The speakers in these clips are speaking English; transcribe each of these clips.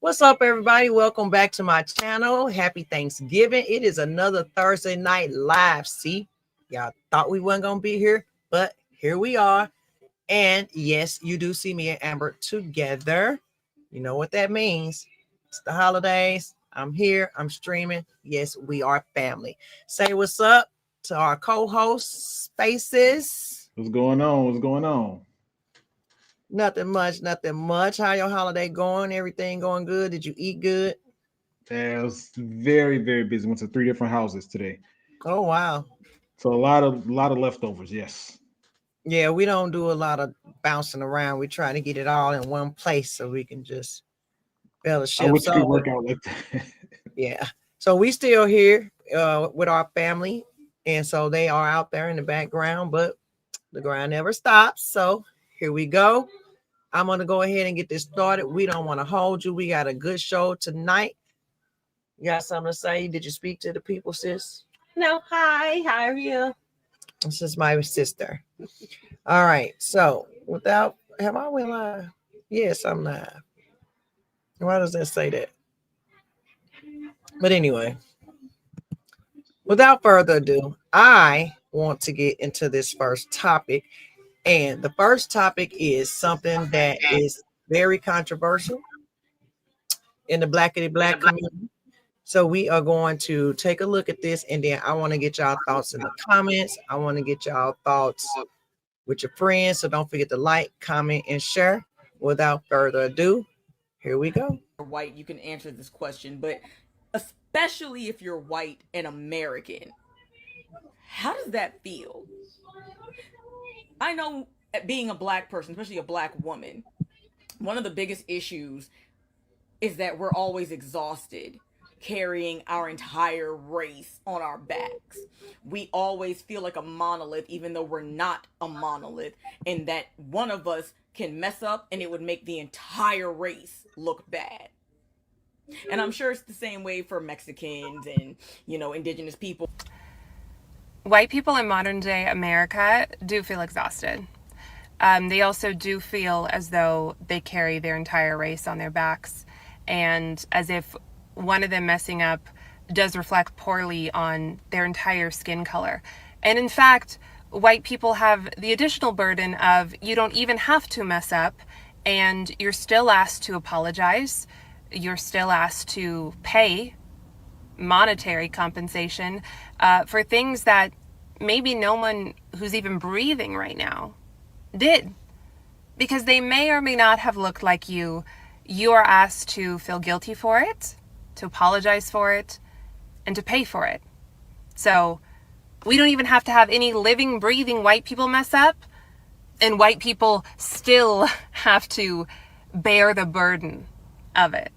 What's up, everybody? Welcome back to my channel. Happy Thanksgiving. It is another Thursday night live. See, y'all thought we weren't going to be here, but here we are. And yes, you do see me and Amber together. You know what that means. It's the holidays. I'm here. I'm streaming. Yes, we are family. Say what's up to our co-host Spaces. What's going on? What's going on? Nothing much, nothing much. How your holiday going? Everything going good? Did you eat good? Yeah, I was very, very busy. Went to three different houses today, Oh wow. so a lot of leftovers. Yes, Yeah, we don't do a lot of bouncing around. We try to get it all in one place so we can just I fellowship. wish it could So work out like that. yeah. So we still here with our family. And so they are out there in the background, but the grind never stops. So here we go. I'm gonna go ahead and get this started. We don't want to hold you. We got a good show tonight. You got something to say? Did you speak to the people, sis? No, hi, how are you? This is my sister. All right. So without have I went live? Yes, I'm live. Why does that say that? But anyway, without further ado, I want to get into this first topic. And the first topic is something that is very controversial in the black community. So we are going to take a look at this, and then I want to get y'all thoughts in the comments. I want to get y'all thoughts with your friends. So don't forget to like, comment, and share. Without further ado, here we go. White, you can answer this question, but especially if you're white and American, how does that feel? I know being a black person, especially a black woman, one of the biggest issues is that we're always exhausted carrying our entire race on our backs. We always feel like a monolith, even though we're not a monolith, and that one of us can mess up and it would make the entire race look bad. And I'm sure it's the same way for Mexicans and, indigenous people. White people in modern day America do feel exhausted. They also do feel as though they carry their entire race on their backs, and as if one of them messing up does reflect poorly on their entire skin color. And in fact, white people have the additional burden of you don't even have to mess up, and you're still asked to apologize. You're still asked to pay monetary compensation for things that maybe no one who's even breathing right now did. Because they may or may not have looked like you. You are asked to feel guilty for it, to apologize for it, and to pay for it. So we don't even have to have any living, breathing white people mess up, and white people still have to bear the burden of it.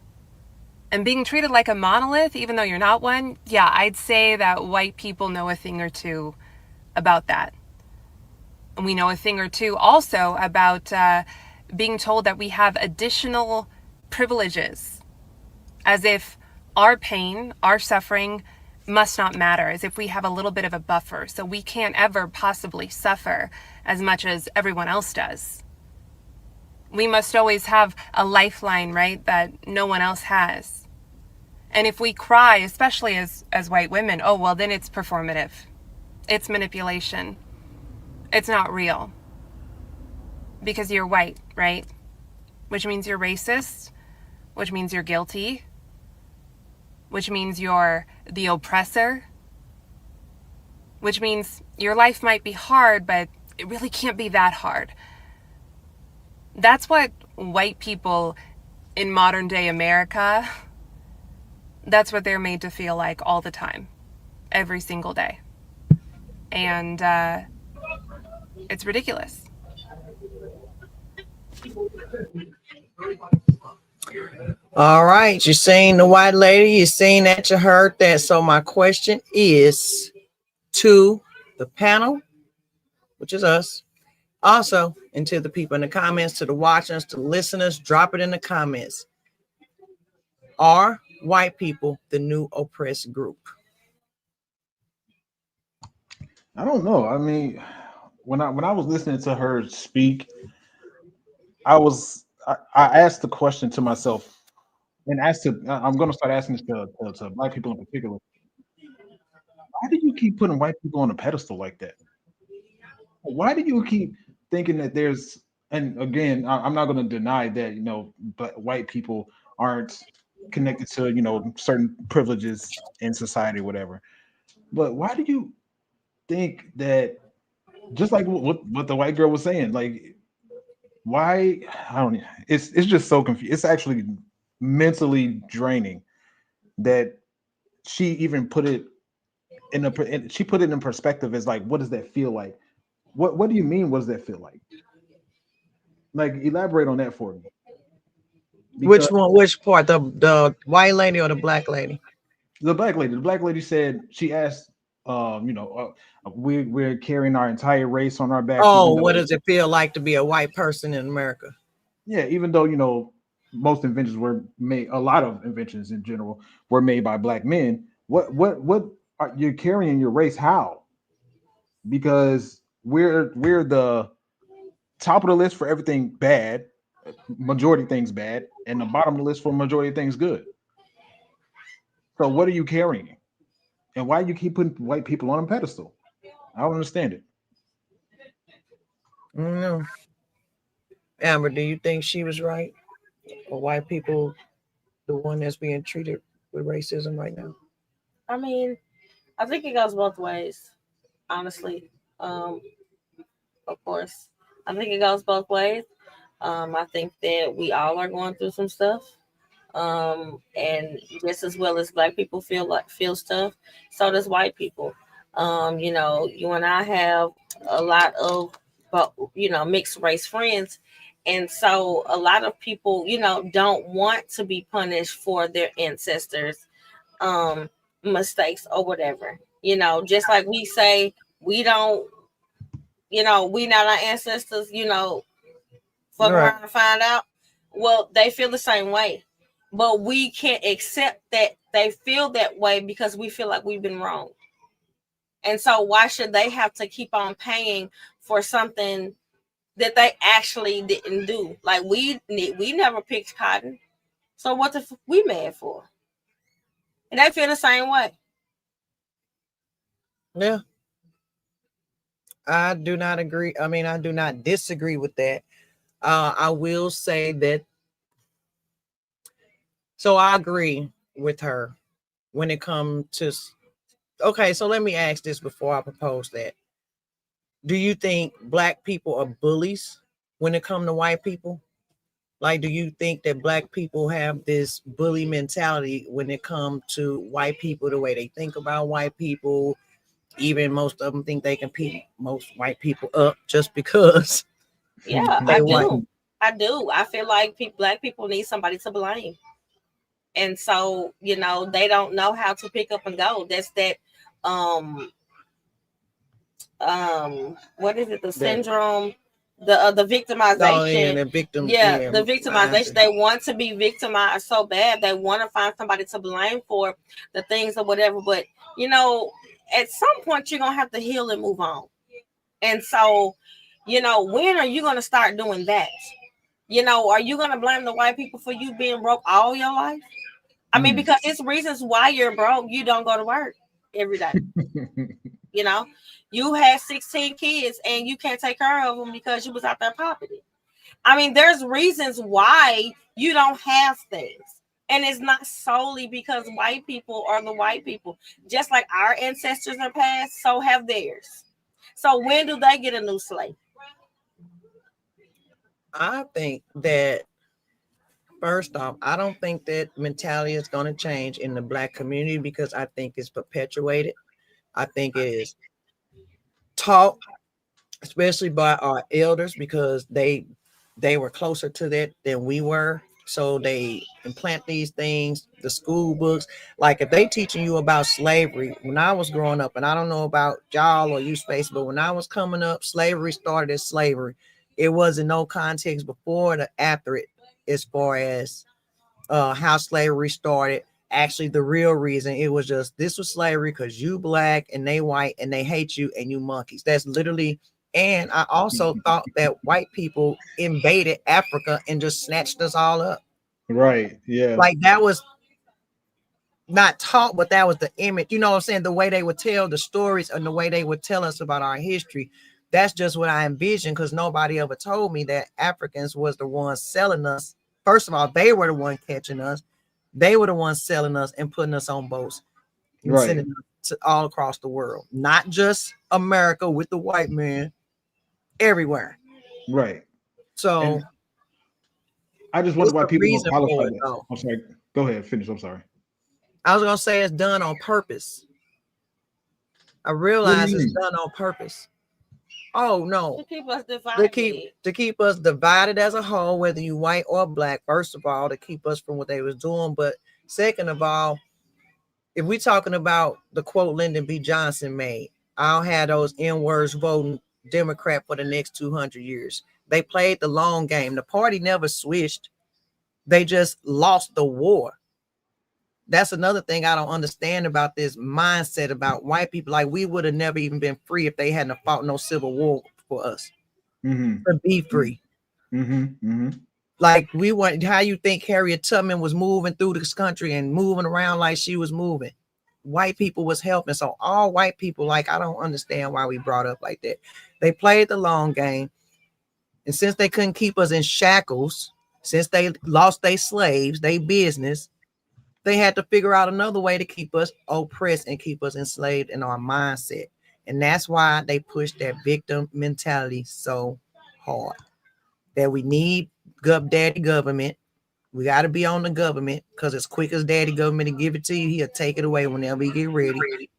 And being treated like a monolith, even though you're not one, yeah, I'd say that white people know a thing or two about that. And we know a thing or two also about being told that we have additional privileges, as if our pain, our suffering must not matter, as if we have a little bit of a buffer, so we can't ever possibly suffer as much as everyone else does. We must always have a lifeline, right, that no one else has. And if we cry, especially as white women, oh, well, then it's performative. It's manipulation. It's not real. Because you're white, right? Which means you're racist, which means you're guilty, which means you're the oppressor, which means your life might be hard, but it really can't be that hard. That's what white people in modern day America, that's what they're made to feel like all the time, every single day. And it's ridiculous. All right, you're saying the white lady, you're saying that you heard that. So my question is to the panel, which is us, also, and to the people in the comments, to the watchers, to the listeners, drop it in the comments. Are white people the new oppressed group? I don't know. I mean, when I was listening to her speak, I asked the question to myself: And I'm going to start asking this to Black people in particular. Why do you keep putting white people on a pedestal like that? Why do you keep thinking that there's, and again, I'm not going to deny that, but white people aren't connected to, certain privileges in society, whatever. But why do you think that, just like what the white girl was saying, like, why, I don't, it's just so confused. It's actually mentally draining that she even put it she put it in perspective as like, what does that feel like? What do you mean? What does that feel like? Like, elaborate on that for me. Which Because one? Which part? The white lady or the black lady? the black lady said, she asked, we're carrying our entire race on our backs, Oh, even what though, does it feel like to be a white person in America? yeah, even though, most inventions were made, a lot of inventions in general were made by black men. What are you carrying your race? How? Because we're the top of the list for everything bad, majority things bad, and the bottom of the list for majority of things good. So what are you carrying? And why you keep putting white people on a pedestal? I don't understand it. No, Amber, do you think she was right? Or white people the one that's being treated with racism right now? I mean, I think it goes both ways, honestly. Of course, I think it goes both ways. I think that we all are going through some stuff. And just as well as black people feel stuff, so does white people. You and I have a lot of, but mixed race friends, and so a lot of people, don't want to be punished for their ancestors' um mistakes or whatever. Just like we say, we don't, we not our ancestors, fuck Right. around and find out. Well, they feel the same way, but we can't accept that they feel that way because we feel like we've been wrong. And so, why should they have to keep on paying for something that they actually didn't do? Like, we never picked cotton, so what the we mad for? And they feel the same way. Yeah. I do not agree. I mean, I do not disagree with that. I will say that. So I agree with her when it comes to. Okay, so let me ask this before I propose that. Do you think black people are bullies when it comes to white people? Like, do you think that black people have this bully mentality when it comes to white people, the way they think about white people? Even most of them think they can beat most white people up just because Yeah, I they white. do. I do. I feel like black people need somebody to blame. And so, they don't know how to pick up and go. That's that um what is it, the syndrome, the Oh, yeah, victimization. the victim. Yeah, Yeah, the victimization. They want to be victimized so bad. They want to find somebody to blame for the things or whatever. But at some point you're gonna have to heal and move on. And so, when are you gonna start doing that? Are you gonna blame the white people for you being broke all your life? I mean, because it's reasons why you're broke. You don't go to work every day. You had 16 kids and you can't take care of them because you was out there poverty. I mean, there's reasons why you don't have things. And it's not solely because white people are the white people. Just like our ancestors are passed, so have theirs. So when do they get a new slate? I think that first off, I don't think that mentality is going to change in the black community because I think it's perpetuated. I think it is taught, especially by our elders, because they were closer to that than we were. So they implant these things, the school books. Like if they teaching you about slavery, when I was growing up, and I don't know about y'all or you space, but when I was coming up, slavery started as slavery. It wasn't no context before or after it, as far as how slavery started. Actually, the real reason it was just this was slavery because you black and they white and they hate you and you monkeys. That's literally. And I also thought that white people invaded Africa and just snatched us all up. Right. Yeah. Like that was not taught, but that was the image. You know what I'm saying? The way they would tell the stories and the way they would tell us about our history. That's just what I envisioned, because nobody ever told me that Africans was the ones selling us. First of all, they were the one catching us. They were the ones selling us and putting us on boats and Right. sending us to all across the world. Not just America with the white man, everywhere. Right. So And I just wonder it's why a people don't reason qualify for it, that. though. I'm sorry. Go ahead. Finish. I'm sorry. I was gonna say it's done on purpose. I What do realize you it's mean? done on purpose. Oh no, To keep us to divided. keep us divided as a whole, whether you white or black. First of all, to keep us from what they was doing, but second of all, if we talking about the quote Lyndon B. Johnson made, I'll have those N words voting Democrat for the next 200 years. They played the long game. The party never switched. They just lost the war. That's another thing I don't understand about this mindset about white people. Like, we would have never even been free if they hadn't fought no civil war for us Mm-hmm. to be free. Mm-hmm. Mm-hmm. Like, we went, how you think Harriet Tubman was moving through this country and moving around like she was moving? White people was helping. So all white people, like, I don't understand why we brought up like that. They played the long game. And since they couldn't keep us in shackles, since they lost their slaves, their business, they had to figure out another way to keep us oppressed and keep us enslaved in our mindset. And that's why they push that victim mentality so hard. That we need daddy government. We got to be on the government, because as quick as daddy government to give it to you, he'll take it away whenever he get ready.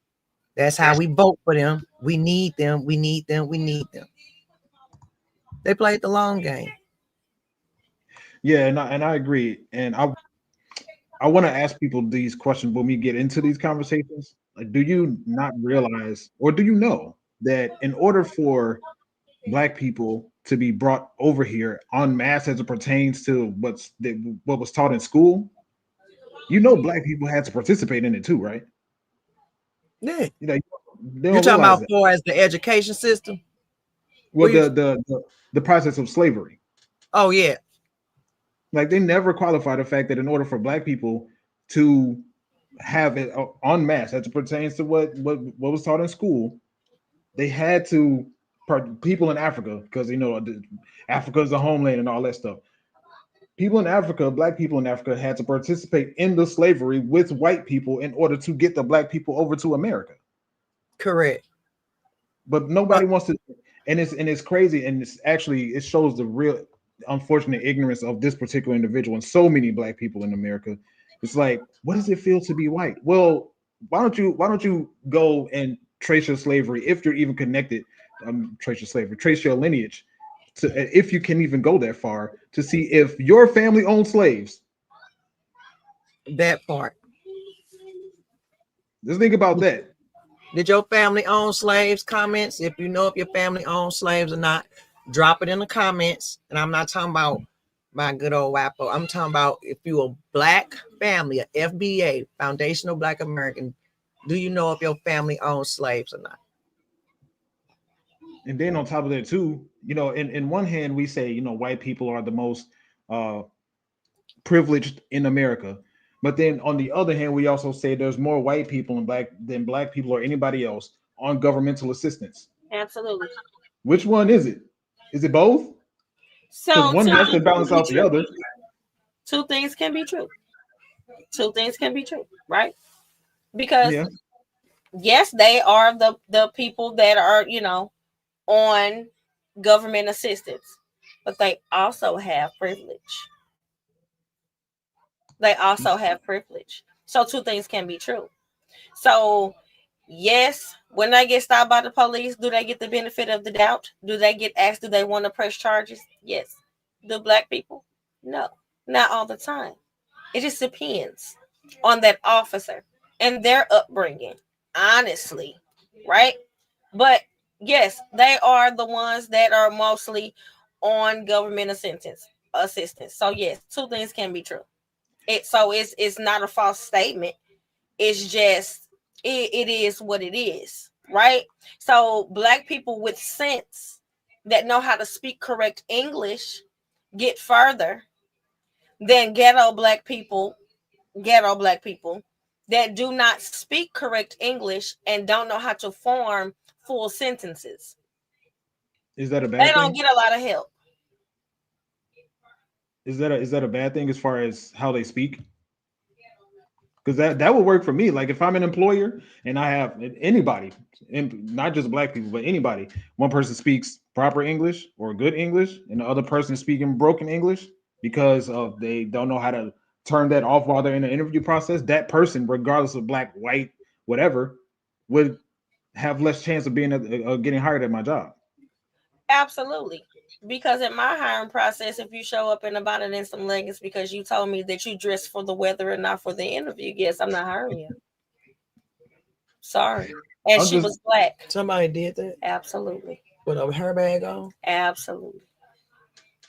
That's how we vote for them. We need them. We need them. We need them. They played the long game. Yeah, and I agree. And I want to ask people these questions when we get into these conversations. Like, do you not realize, or do you know that in order for Black people to be brought over here en masse as it pertains to what was taught in school, you know, Black people had to participate in it too, right? Yeah. You know, they You're don't talking realize about that. far as the education system? Well, Were you- the process of slavery. Oh, yeah. Like, they never qualify the fact that in order for Black people to have it en masse as it pertains to what was taught in school, they had to people in Africa, because you know Africa is the homeland and all that stuff. People in Africa, Black people in Africa, had to participate in the slavery with white people in order to get the Black people over to America. Correct. But nobody wants to, and it's crazy, and it shows the real unfortunate ignorance of this particular individual and so many Black people in America. It's like, what does it feel to be white? Well, why don't you go and trace your slavery, if you're even connected? Trace your lineage, to, if you can even go that far, to see if your family owned slaves. That part. Just think about that. Did your family own slaves? Comments. If you know if your family owns slaves or not, drop it in the comments. And I'm not talking about my good old WAPO. I'm talking about if you're a Black family, a FBA, Foundational Black American, do you know if your family owns slaves or not? And then on top of that too, you know, in one hand we say, you know, white people are the most privileged in America, but then on the other hand we also say there's more white people than black people or anybody else on governmental assistance. Absolutely. Which one is it? Is it both? Because So one has to balance out the other. two things can be true. Two things can be true, right? Because Yeah. yes, they are the people that are, you know, on government assistance, but they also have privilege. They also have privilege. So two things can be true. So yes, when they get stopped by the police, do they get the benefit of the doubt? Do they get asked, do they want to press charges? Yes. Do Black people? No, not all the time. It just depends on that officer and their upbringing, honestly, right? But yes, they are the ones that are mostly on government assistance. So yes, two things can be true. It's not a false statement. It's just it is what it is, right? So Black people with sense that know how to speak correct English get further than ghetto black people that do not speak correct English and don't know how to form full sentences. Is that a They bad don't thing? get a lot of help. Is that a bad thing as far as how they speak? Because that would work for me. Like if I'm an employer and I have anybody, and not just black people, but anybody, one person speaks proper English or good English, and the other person is speaking broken English because of they don't know how to turn that off while they're in the interview process. That person, regardless of black, white, whatever, would have less chance of being getting hired at my job. Absolutely. Because in my hiring process, if you show up in a bonnet and some leggings because you told me that you dressed for the weather and not for the interview, yes, I'm not hiring you. Sorry. And I'm she just was black. Somebody did that Absolutely. with a hair bag on. Absolutely.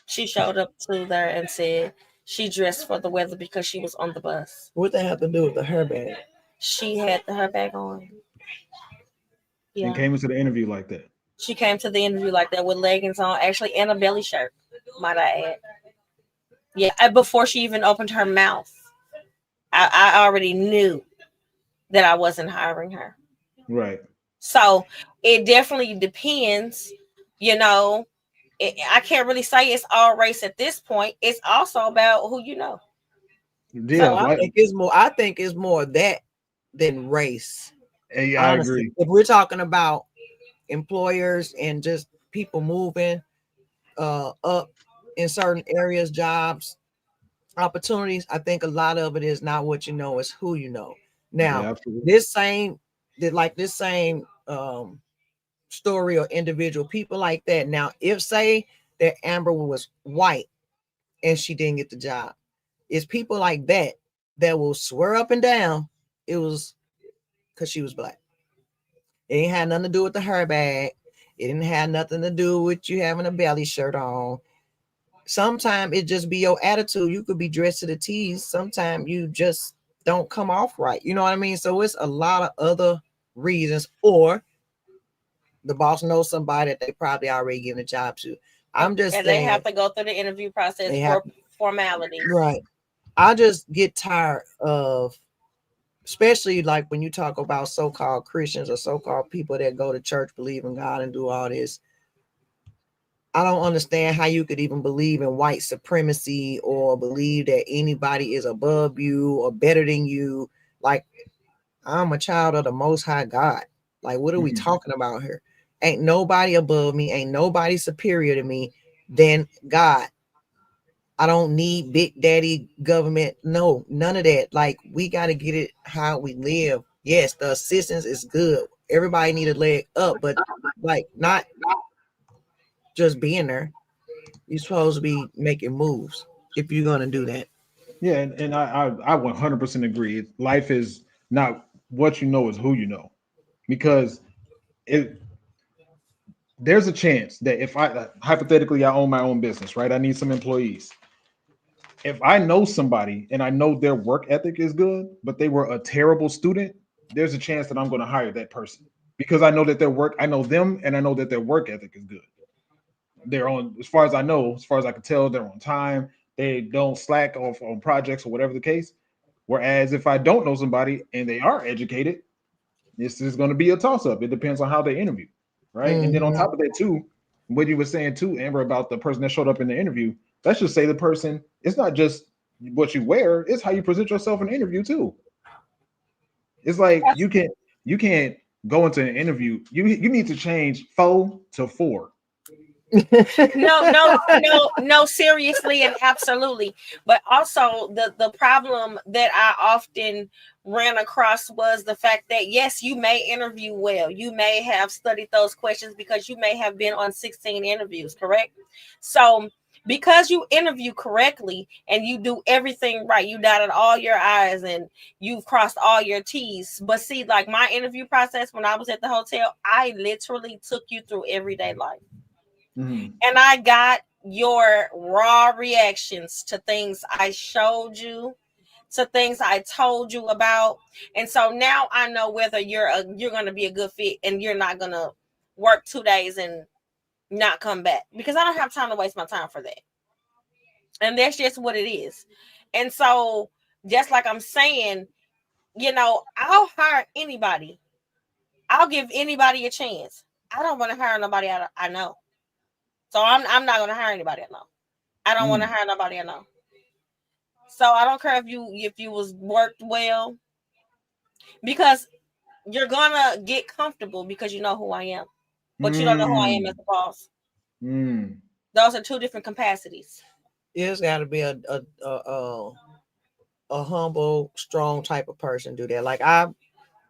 She showed up to there and said she dressed for the weather because she was on the bus. What they have to do with the hair bag? She had her bag on. and Yeah. came into the interview like that. She came to the interview like that with leggings on, actually, and a belly shirt, might I add. Yeah, and before she even opened her mouth, I already knew that I wasn't hiring her. Right. So it definitely depends, you know. I can't really say it's all race at this point. It's also about who you know. Yeah, So I think it's more. I think it's more that than race. hey, I agree. If we're talking about employers and just people moving up in certain areas, jobs, opportunities, I think a lot of it is not what you know, it's who you know. Now, Yeah, absolutely. this same story or individual, people like that. Now, if say that Amber was white and she didn't get the job, it's people like that that will swear up and down it was because she was black. It ain't had nothing to do with the hair bag. It didn't have nothing to do with you having a belly shirt on. Sometimes it just be your attitude. You could be dressed to the T's. Sometimes you just don't come off right. You know what I mean? So it's a lot of other reasons. Or the boss knows somebody that they probably already given a job to. I'm just and saying, they have to go through the interview process for formalities. Right. I just get tired of, especially like when you talk about so-called Christians or so-called people that go to church, believe in God and do all this. I don't understand how you could even believe in white supremacy or believe that anybody is above you or better than you. Like, I'm a child of the Most High God. Like, what are we talking about here? Ain't nobody above me. Ain't nobody superior to me than God. I don't need big daddy government. No, none of that. Like, we got to get it how we live. Yes, the assistance is good. Everybody need a leg up, but like not just being there. You're supposed to be making moves if you're gonna do that. Yeah, and I 100% agree. Life is not what you know, is who you know, because there's a chance that if I hypothetically I own my own business, right? I need some employees. If I know somebody and I know their work ethic is good, but they were a terrible student, there's a chance that I'm going to hire that person because I know that I know them, and I know that their work ethic is good. They're on, as far as I know, as far as I can tell, they're on time. They don't slack off on projects or whatever the case. Whereas if I don't know somebody and they are educated, this is going to be a toss-up. It depends on how they interview, right? And then on top of that too, what you were saying too, Amber, about the person that showed up in the interview, let's just say the person, it's not just what you wear, it's how you present yourself in the interview too. It's like you can't go into an interview. You need to change 4 to 4. No, seriously and absolutely. But also the problem that I often ran across was the fact that yes, you may interview well. You may have studied those questions because you may have been on 16 interviews, correct? So because you interview correctly and you do everything right, you dotted all your I's and you've crossed all your T's. But see, like my interview process when I was at the hotel, I literally took you through everyday life. And I got your raw reactions to things I showed you, to things I told you about. And so now I know whether you're going to be a good fit and you're not going to work 2 days and not come back, because I don't have time to waste my time for that. And that's just what it is. And so, just like I'm saying, I'll hire anybody. I'll give anybody a chance. I don't want to hire nobody I know. So I'm not going to hire anybody I know. I don't want to hire nobody I know. So I don't care if you was worked well, because you're gonna get comfortable because you know who I am, but you don't know who I am as a boss. Those are two different capacities. It's got to be a humble, strong type of person do that. Like I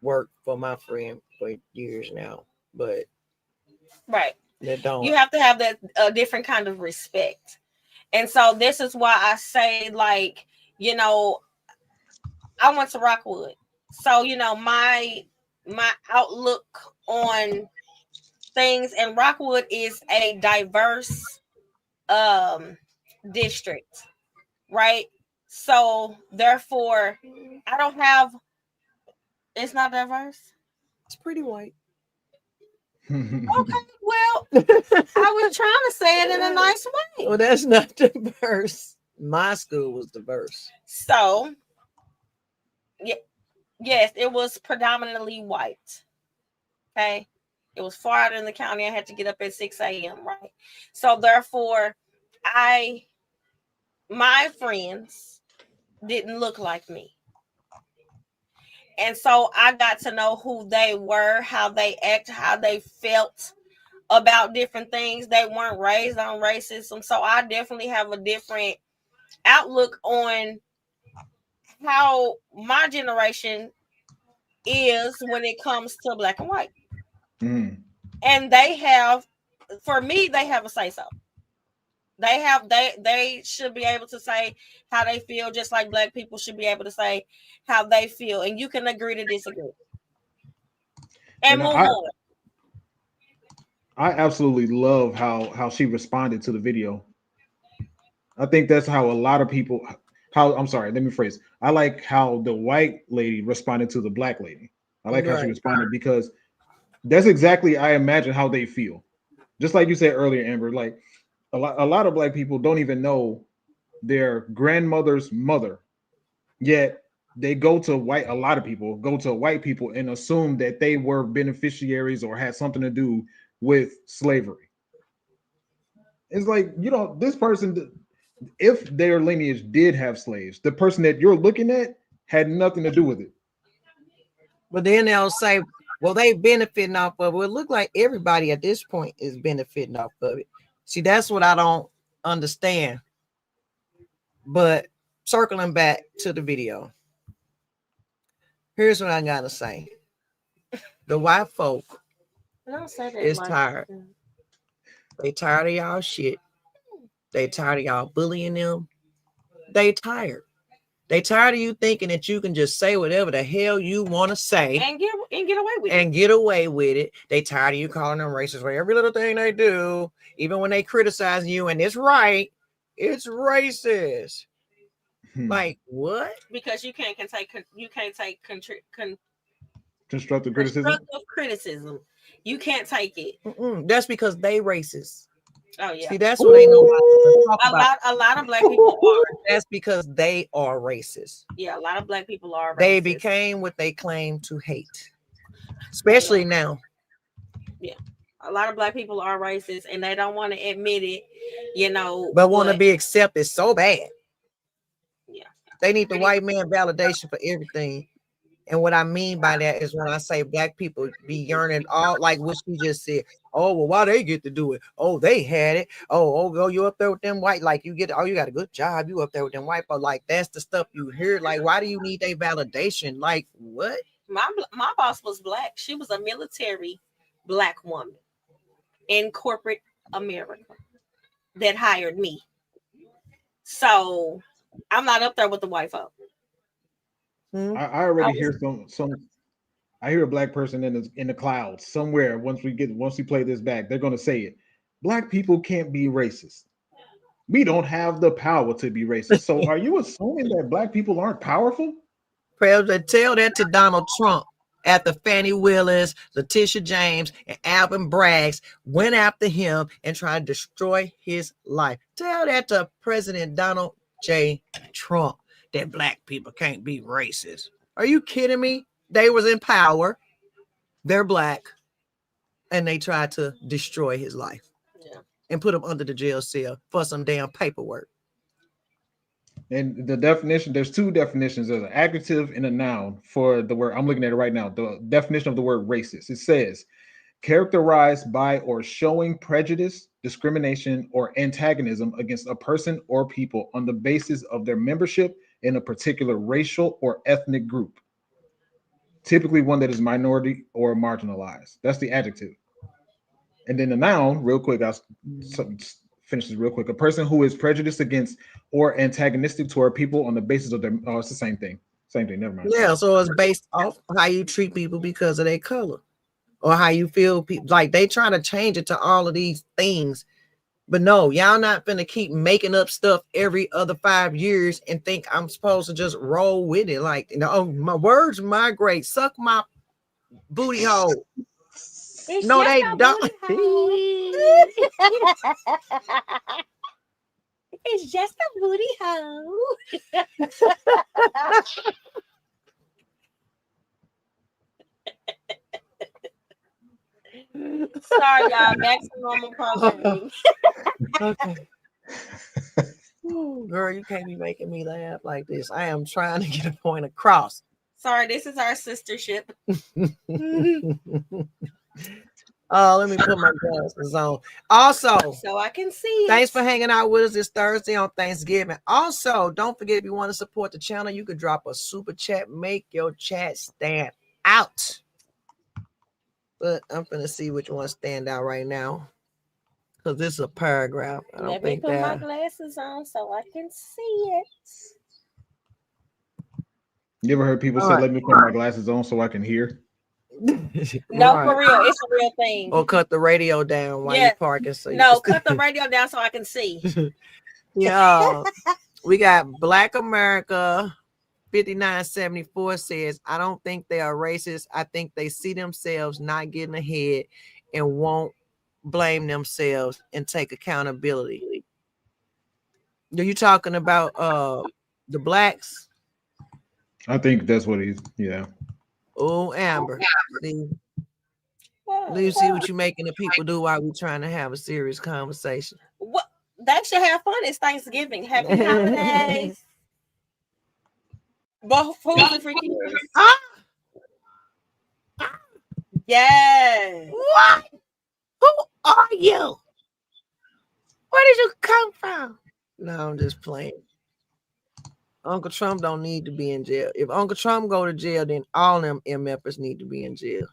worked for my friend for years now, but right, they don't. You have to have that different kind of respect. And so this is why I say, like, I went to Rockwood, so my outlook on things, and Rockwood is a diverse district, right? So therefore, I don't have. It's not diverse. It's pretty white. Okay, well, I was trying to say it in a nice way. Well, that's not diverse. My school was diverse. So, yes, it was predominantly white. Okay, it was far out in the county. I had to get up at 6 a.m. Right, so therefore, my friends didn't look like me. And so I got to know who they were, how they act, how they felt about different things. They weren't raised on racism. So I definitely have a different outlook on how my generation is when it comes to black and white. And they have, for me, they have a say-so. They should be able to say how they feel, just like black people should be able to say how they feel, and you can agree to disagree and move on. I absolutely love how she responded to the video. I think that's how a lot of people. I'm sorry, let me phrase. I like how the white lady responded to the black lady. I like how she responded, because that's exactly, I imagine, how they feel. Just like you said earlier, Amber, like a lot of black people don't even know their grandmother's mother, yet they go to a lot of people go to white people and assume that they were beneficiaries or had something to do with slavery. It's like, this person, if their lineage did have slaves, the person that you're looking at had nothing to do with it. But then they'll say, well, they benefiting off of it. It look like everybody at this point is benefiting off of it. See, that's what I don't understand. But circling back to the video, here's what I gotta say. The white folk is tired. They tired of y'all shit. They tired of y'all bullying them. They tired. They tired of you thinking that you can just say whatever the hell you want to say and get away with it. And get away with it. They tired of you calling them racist for every little thing they do, even when they criticize you, and it's right. It's racist. Like what? Because you can't take constructive criticism. You can't take it. That's because they racist. Oh yeah. See, that's what ain't nobody a lot of black people are. That's because they are racist. Yeah, a lot of black people are racist. They became what they claim to hate, especially now. Yeah, a lot of black people are racist, and they don't want to admit it. But want to be accepted so bad. Yeah, they need the white man validation for everything. And what I mean by that is when I say black people be yearning all, like what she just said. Oh, well, why they get to do it? Oh, they had it. Oh, you up there with them white, like you got a good job. You up there with them white, but like that's the stuff you hear. Like, why do you need a validation? Like, what? My boss was black. She was a military black woman in corporate America that hired me. So I'm not up there with the white folk. I already hear some. I hear a black person in the clouds somewhere. Once we play this back, they're gonna say it. Black people can't be racist. We don't have the power to be racist. So, are you assuming that black people aren't powerful? Tell that to Donald Trump. after Fannie Willis, Letitia James, and Alvin Braggs went after him and tried to destroy his life. Tell that to President Donald J. Trump, that black people can't be racist. Are you kidding me? They was in power. They're black. And they tried to destroy his life. Yeah. And put him under the jail cell for some damn paperwork. And the definition, there's two definitions. There's an adjective and a noun for the word. I'm looking at it right now. The definition of the word racist. It says, characterized by or showing prejudice, discrimination, or antagonism against a person or people on the basis of their membership in a particular racial or ethnic group. Typically one that is minority or marginalized. That's the adjective. And then the noun, real quick, I'll finish this real quick. A person who is prejudiced against or antagonistic toward people on the basis of their, oh, it's the same thing. Same thing, never mind. Yeah, so it's based off how you treat people because of their color or how you feel people. Like they trying to change it to all of these things. But no, y'all not finna keep making up stuff every other 5 years and think I'm supposed to just roll with it. Like, you know, oh, my words migrate, suck my booty hole. It's No, just they a don't. booty hole. It's just a booty hole. Sorry, y'all. Back to normal programming. Okay. Ooh, girl, you can't be making me laugh like this. I am trying to get a point across. Sorry, this is our sistership. Oh, let me put my glasses on. Also, So I can see. thanks for hanging out with us this Thursday on Thanksgiving. Also, don't forget if you want to support the channel, you could drop a super chat. Make your chat stand out. But I'm gonna see which one stand out right now. Because this is a paragraph. I don't Let me think put my that. glasses on so I can see it. You ever heard people All say, right. let me put my glasses on so I can hear? No, Right. for real. It's a real thing. Or cut the radio down while Yeah. you're parking. So you No, can cut the radio down so I can see. Yeah. We got Black America 5974 says, I don't think they are racist. I think they see themselves not getting ahead and won't blame themselves and take accountability. Are you talking about the blacks? I think that's what he's, yeah. Oh, Amber. See, let me see what you're making the people do while we're trying to have a serious conversation. What? That should have fun. It's Thanksgiving. Happy holidays. But who's the freaking yours? Yes. What? Who are you? Where did you come from? No, I'm just playing. Uncle Trump don't need to be in jail. If Uncle Trump go to jail, then all them MFers need to be in jail.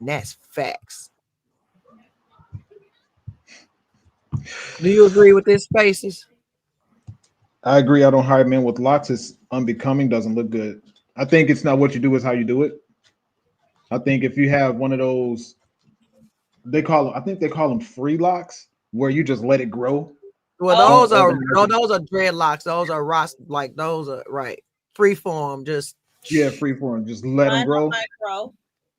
And that's facts. Do you agree with this, Spaces? I agree. I don't hire men with locks. It's unbecoming, doesn't look good. I think it's not what you do, it's how you do it. I think if you have one of those, I think they call them free locks, where you just let it grow. Well, those are no, those are dreadlocks. Those are like those are right. Freeform, just free form. Just let them Mine grow. might grow.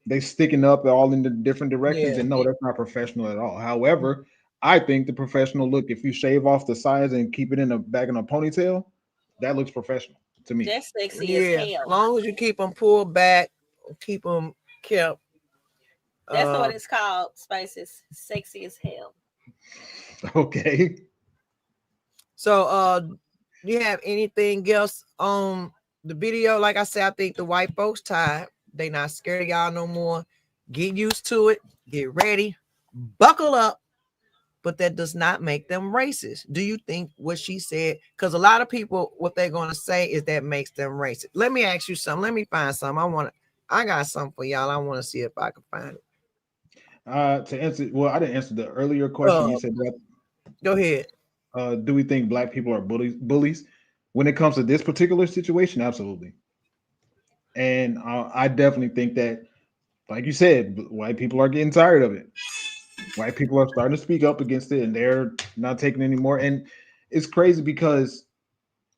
They sticking up all in the different directions, Yeah. and no, that's not professional at all. However, I think the professional look, if you shave off the sides and keep it in a back in a ponytail, that looks professional to me. That's sexy yeah. as As hell. long as you keep them pulled back, keep them kept. That's what it's called. Spices. Sexy as hell. Okay. So, do you have anything else on the video? Like I said, I think the white folks tired. They not scared of y'all no more. Get used to it. Get ready. Buckle up. But that does not make them racist. Do you think what she said? Because a lot of people, what they're going to say is that makes them racist. Let me ask you something. Let me find something. I got something for y'all. I want to see if I can find it. To answer, well, I didn't answer the earlier question. You said that. Go ahead. Do we think black people are bullies? When it comes to this particular situation, absolutely. And I definitely think that, like you said, white people are getting tired of it. White people are starting to speak up against it, and they're not taking it anymore. And it's crazy because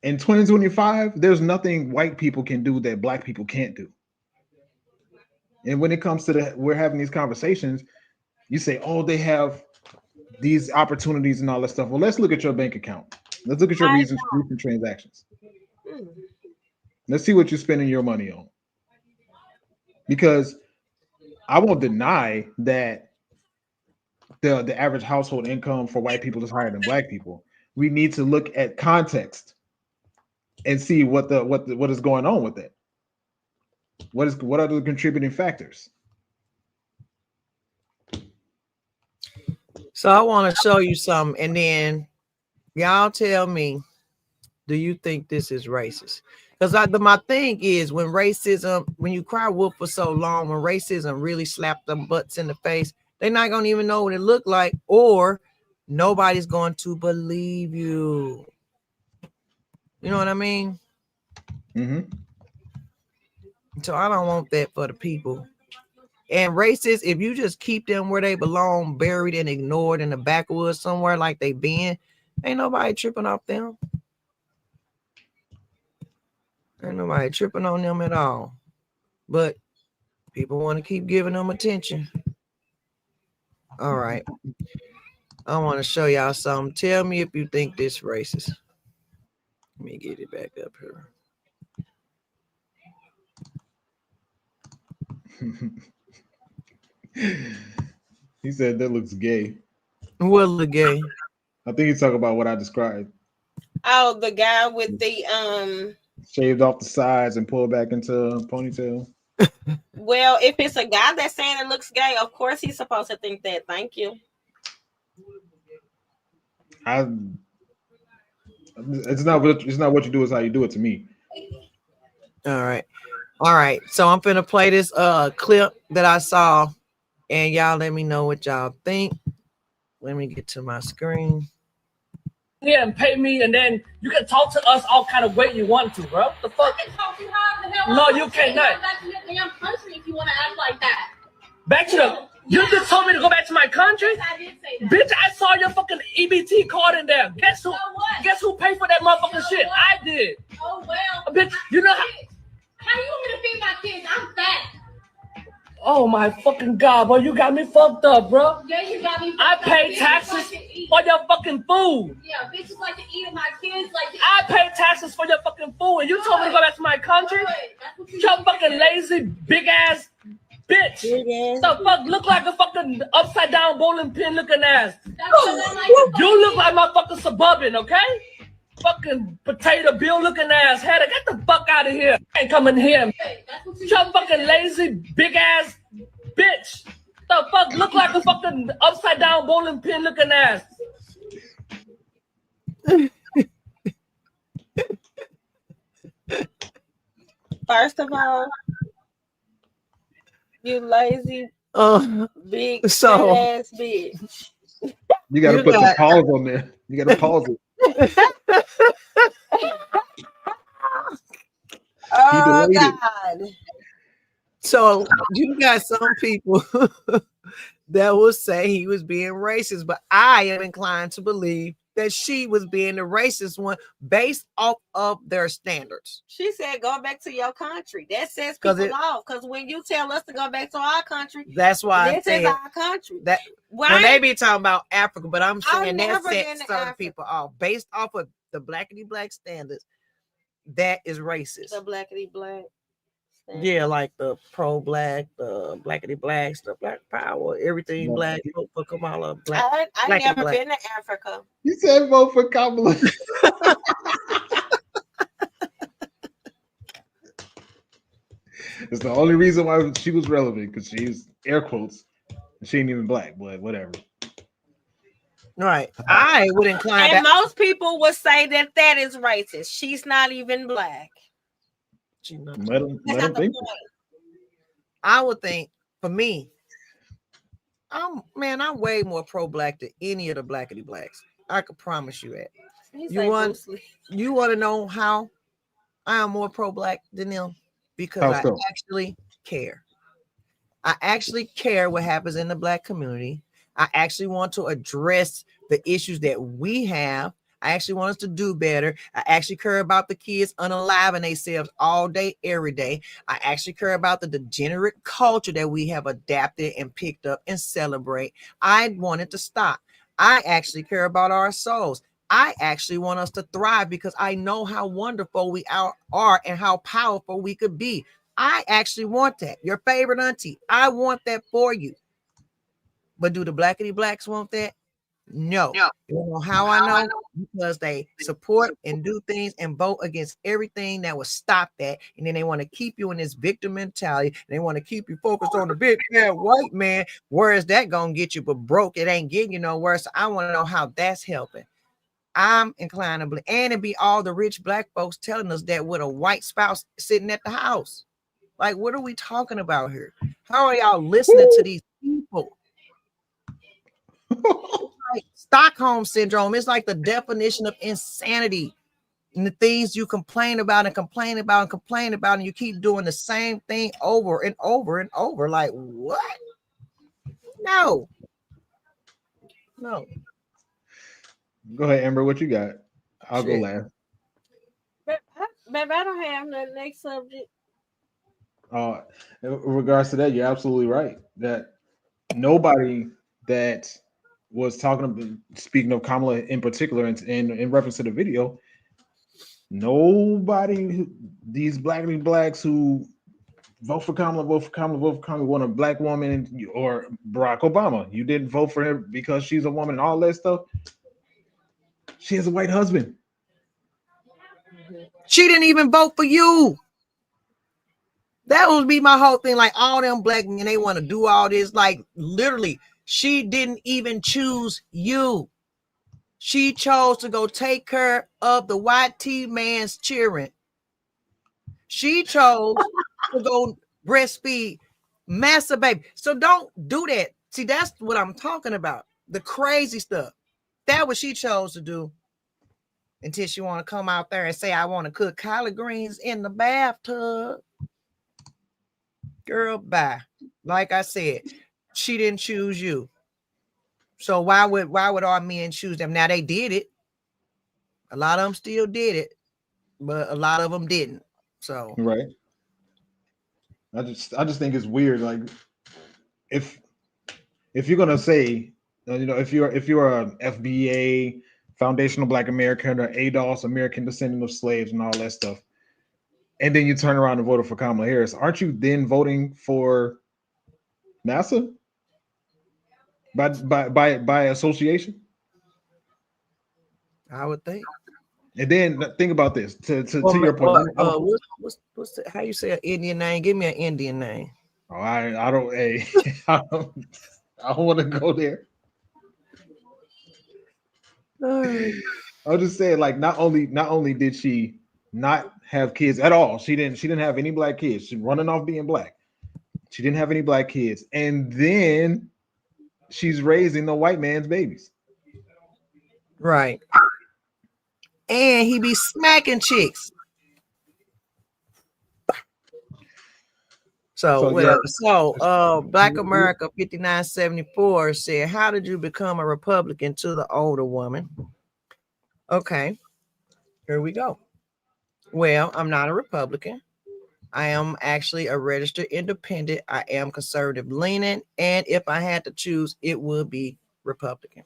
in 2025, there's nothing white people can do that black people can't do. And when it comes to we're having these conversations, you say, oh, they have these opportunities and all that stuff. Well, let's look at your bank account. Let's look at your recent transactions. Let's see what you're spending your money on. Because I won't deny that the average household income for white people is higher than black people. We need to look at context and see what is going on with it. What are the contributing factors? So I want to show you something, and then y'all tell me, do you think this is racist? Because my thing is, when you cry wolf for so long, when racism really slapped them butts in the face, they're not going to even know what it looked like, or nobody's going to believe you. You know what I mean? Mm-hmm. So I don't want that for the people. And racists, if you just keep them where they belong, buried and ignored in the backwoods somewhere like they been, ain't nobody tripping off them. Ain't nobody tripping on them at all. But people want to keep giving them attention. All right. I want to show y'all something. Tell me if you think this racist. Let me get it back up here. He said that looks gay. What look gay? I think he's talking about what I described. Oh, the guy with the shaved off the sides and pulled back into a ponytail. Well, if it's a guy that's saying it looks gay, of course he's supposed to think that. Thank you. It's not what you do, it's how you do it to me. All right. So I'm finna play this clip that I saw, and y'all let me know what y'all think. Let me get to my screen. Yeah, and pay me, and then you can talk to us all kind of way you want to, bro. The fuck? I can talk to you how the hell. No, you cannot. Go back to your damn country if you want to act like that. Back to the. You just told me to go back to my country. Yes, I did say that. Bitch, I saw your fucking EBT card in there. Guess who? So what? Guess who paid for that motherfucking shit? What? I did. Oh well. Bitch, you know how? How do you want me to feed my kids? I'm fat. Oh my fucking god, boy, you got me fucked up, bro. Yeah, you got me. I fucked pay up. taxes Bitches like to eat. for your fucking food. Yeah, bitches like to eat, and my kids like to eat. I pay taxes for your fucking food, and you told me to go back to my country. Good. That's what you Your need fucking to do. lazy big ass bitch. The fuck look like a fucking upside down bowling pin looking ass. That's what I like to You look like my fucking suburban, okay? Fucking potato bill looking ass head. Get the fuck out of here. I ain't coming here. That's what you Your need to fucking do. lazy big ass bitch. The fuck look like a fucking upside down bowling pin looking ass. First of all, you lazy big So- fat ass bitch. You gotta You put the got- pause on there. You gotta pause it. Oh delayed it. God. So you got some people that will say he was being racist, but I am inclined to believe that she was being the racist one based off of their standards. She said, "Go back to your country." That sets 'Cause people it- off. Because when you tell us to go back to our country, That's why I this is said our country. that Why? when they be talking about Africa, but I'm I've saying that never been sets to certain Africa. people off based off of the blackity black standards. That is racist. The blackity black. Yeah, like the pro-black, the blackity blacks, the black power, everything No. black, vote for Kamala, black. I black and never black. been to Africa. You said vote for Kamala. It's the only reason why she was relevant, because she's air quotes. She ain't even black, but whatever. Right. I would incline And that. most people would say that that is racist. She's not even black. She not- Let them That's not the think. point. I would think for me, I'm way more pro-black than any of the blackity blacks. I could promise you that. He's You like want- Bruce Lee. You want to know how I am more pro-black than them? Because How I so? actually care. I actually care what happens in the black community. I actually want to address the issues that we have. I actually want us to do better. I actually care about the kids unaliving themselves all day, every day. I actually care about the degenerate culture that we have adapted and picked up and celebrate. I want it to stop. I actually care about our souls. I actually want us to thrive because I know how wonderful we are and how powerful we could be. I actually want that. Your favorite auntie, I want that for you. But do the blackity blacks want that? No. You know how I know? Because they support and do things and vote against everything that will stop that. And then they want to keep you in this victim mentality. They want to keep you focused on the big bad white man. Where is that going to get you? But broke, it ain't getting you nowhere. So I want to know how that's helping. I'm inclined to believe, and it be all the rich black folks telling us that with a white spouse sitting at the house. Like, what are we talking about here? How are y'all listening to these people? Like Stockholm syndrome. It's like the definition of insanity. And the things you complain about and complain about and complain about, and you keep doing the same thing over and over and over. Like, what? No. Go ahead, Amber. What you got? I'll go Shit. last. Babe, I don't have the next subject. In regards to that, you're absolutely right. That nobody that was talking about, speaking of Kamala in particular, in reference to the video, nobody, these blacks who vote for Kamala, want a black woman, or Barack Obama. You didn't vote for him because she's a woman and all that stuff. She has a white husband. She didn't even vote for you. That would be my whole thing. Like, all them black men, they want to do all this. Like, literally, she didn't even choose you. She chose to go take care of the white T man's children. She chose to go breastfeed massive baby. So don't do that. See, that's what I'm talking about. The crazy stuff. That what she chose to do. Until she want to come out there and say, I want to cook collard greens in the bathtub. Girl, bye. Like I said, she didn't choose you. So why would our men choose them? Now they did it. A lot of them still did it, but a lot of them didn't. So right. I just think it's weird. Like, if you're gonna say, if you're a FBA, Foundational Black American, or ADOS, American Descendant of Slaves, and all that stuff, and then you turn around and voted for Kamala Harris, aren't you then voting for NASA by association? I would think. And then think about this. To your point, what's how you say an Indian name? Give me an Indian name. Oh, I don't. Hey, I don't want to go there. I was just saying, like, not only did she not have kids at all, she didn't have any black kids. She's running off being black. She didn't have any black kids, and then she's raising the white man's babies. Right. And he be smacking chicks. So whatever. So Black America 5974 said, how did you become a Republican? To the older woman? Okay, here we go. Well, I'm not a Republican. I am actually a registered independent. I am conservative leaning, and if I had to choose, it would be Republican.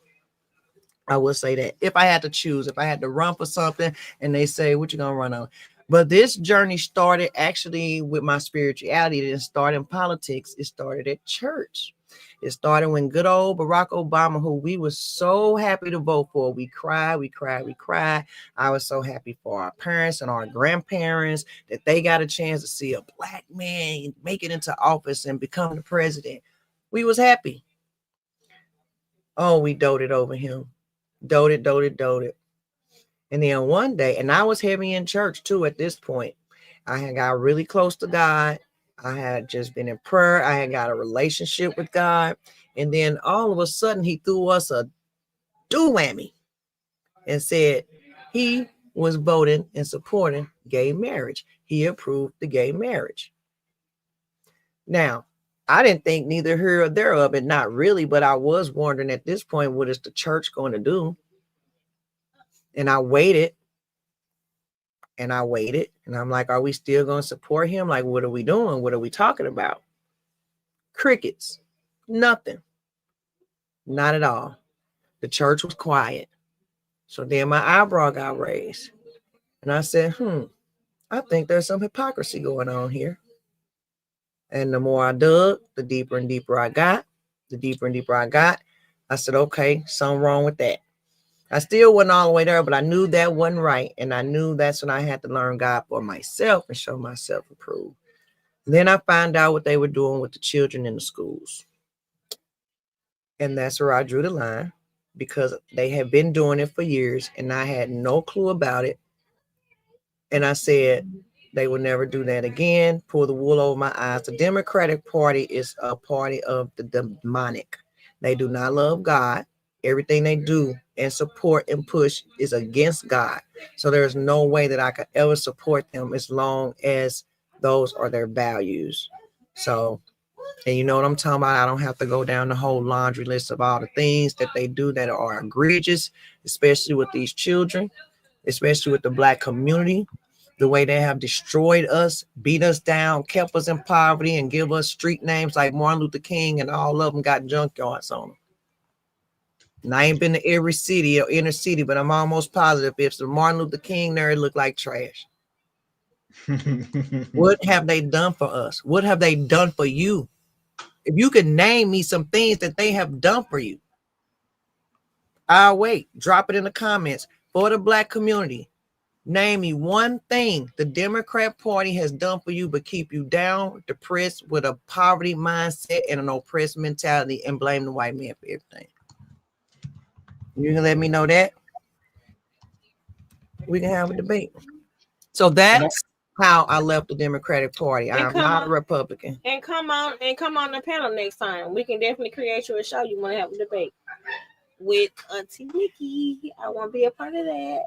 I would say that if I had to choose, if I had to run for something, and they say, what you gonna run on? But this journey started actually with my spirituality. It didn't start in politics. It started at church. It started when good old Barack Obama, who we were so happy to vote for, we cried. I was so happy for our parents and our grandparents that they got a chance to see a black man make it into office and become the president. We was happy. Oh, we doted over him. Doted. And then one day, and I was heavy in church too at this point. I had got really close to God. I had just been in prayer. I had got a relationship with God. And then all of a sudden, he threw us a do-whammy and said he was voting and supporting gay marriage. He approved the gay marriage. Now, I didn't think neither here or there of it, not really, but I was wondering at this point, what is the church going to do? And I waited and I waited. And I'm like, are we still going to support him? Like, what are we doing? What are we talking about? Crickets. Nothing. Not at all. The church was quiet. So then my eyebrow got raised. And I said, I think there's some hypocrisy going on here. And the more I dug, the deeper and deeper I got. The deeper and deeper I got. I said, okay, something wrong with that. I still wasn't all the way there, but I knew that wasn't right. And I knew that's when I had to learn God for myself and show myself approved. Then I found out what they were doing with the children in the schools. And that's where I drew the line, because they had been doing it for years and I had no clue about it. And I said, they will never do that again. Pull the wool over my eyes. The Democratic Party is a party of the demonic. They do not love God. Everything they do and support and push is against God. So there's no way that I could ever support them as long as those are their values. So, and you know what I'm talking about? I don't have to go down the whole laundry list of all the things that they do that are egregious, especially with these children, especially with the Black community. The way they have destroyed us, beat us down, kept us in poverty, and give us street names like Martin Luther King, and all of them got junkyards on them. And I ain't been to every city or inner city, but I'm almost positive if the Martin Luther King there, it looked like trash. What have they done for us? What have they done for you? If you could name me some things that they have done for you, I'll wait. Drop it in the comments. For the Black community, name me one thing the Democrat Party has done for you but keep you down, depressed, with a poverty mindset and an oppressed mentality, and blame the white man for everything. You can let me know that. We can have a debate. So that's how I left the Democratic Party. I am not a Republican. And come on the panel next time. We can definitely create you a show. You want to have a debate with Auntie Nikki. I want to be a part of that.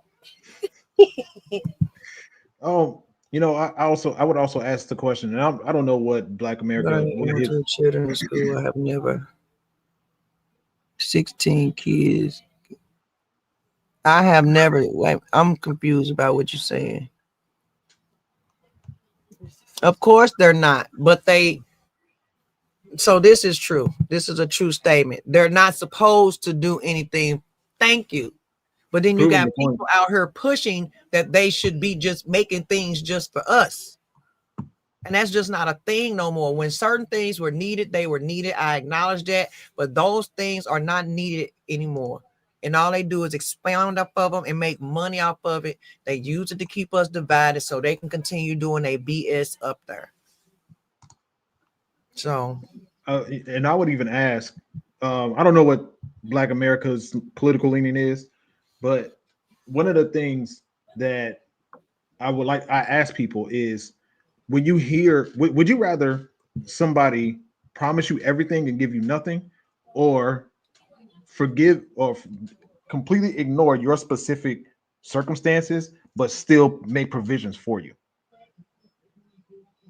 Oh, you know, I would also ask the question, and I don't know what Black America. Children in school. I have never. 16 kids. I have never. Wait, I'm confused about what you're saying. Of course they're not, but they. So this is true. This is a true statement. They're not supposed to do anything. Thank you. But then you got people out here pushing that they should be just making things just for us. And that's just not a thing no more. When certain things were needed, they were needed. I acknowledge that. But those things are not needed anymore. And all they do is expound off of them and make money off of it. They use it to keep us divided so they can continue doing their BS up there. So, and I would even ask, I don't know what Black America's political leaning is, but one of the things that I ask people is, when you hear, would you rather somebody promise you everything and give you nothing, or forgive or completely ignore your specific circumstances but still make provisions for you?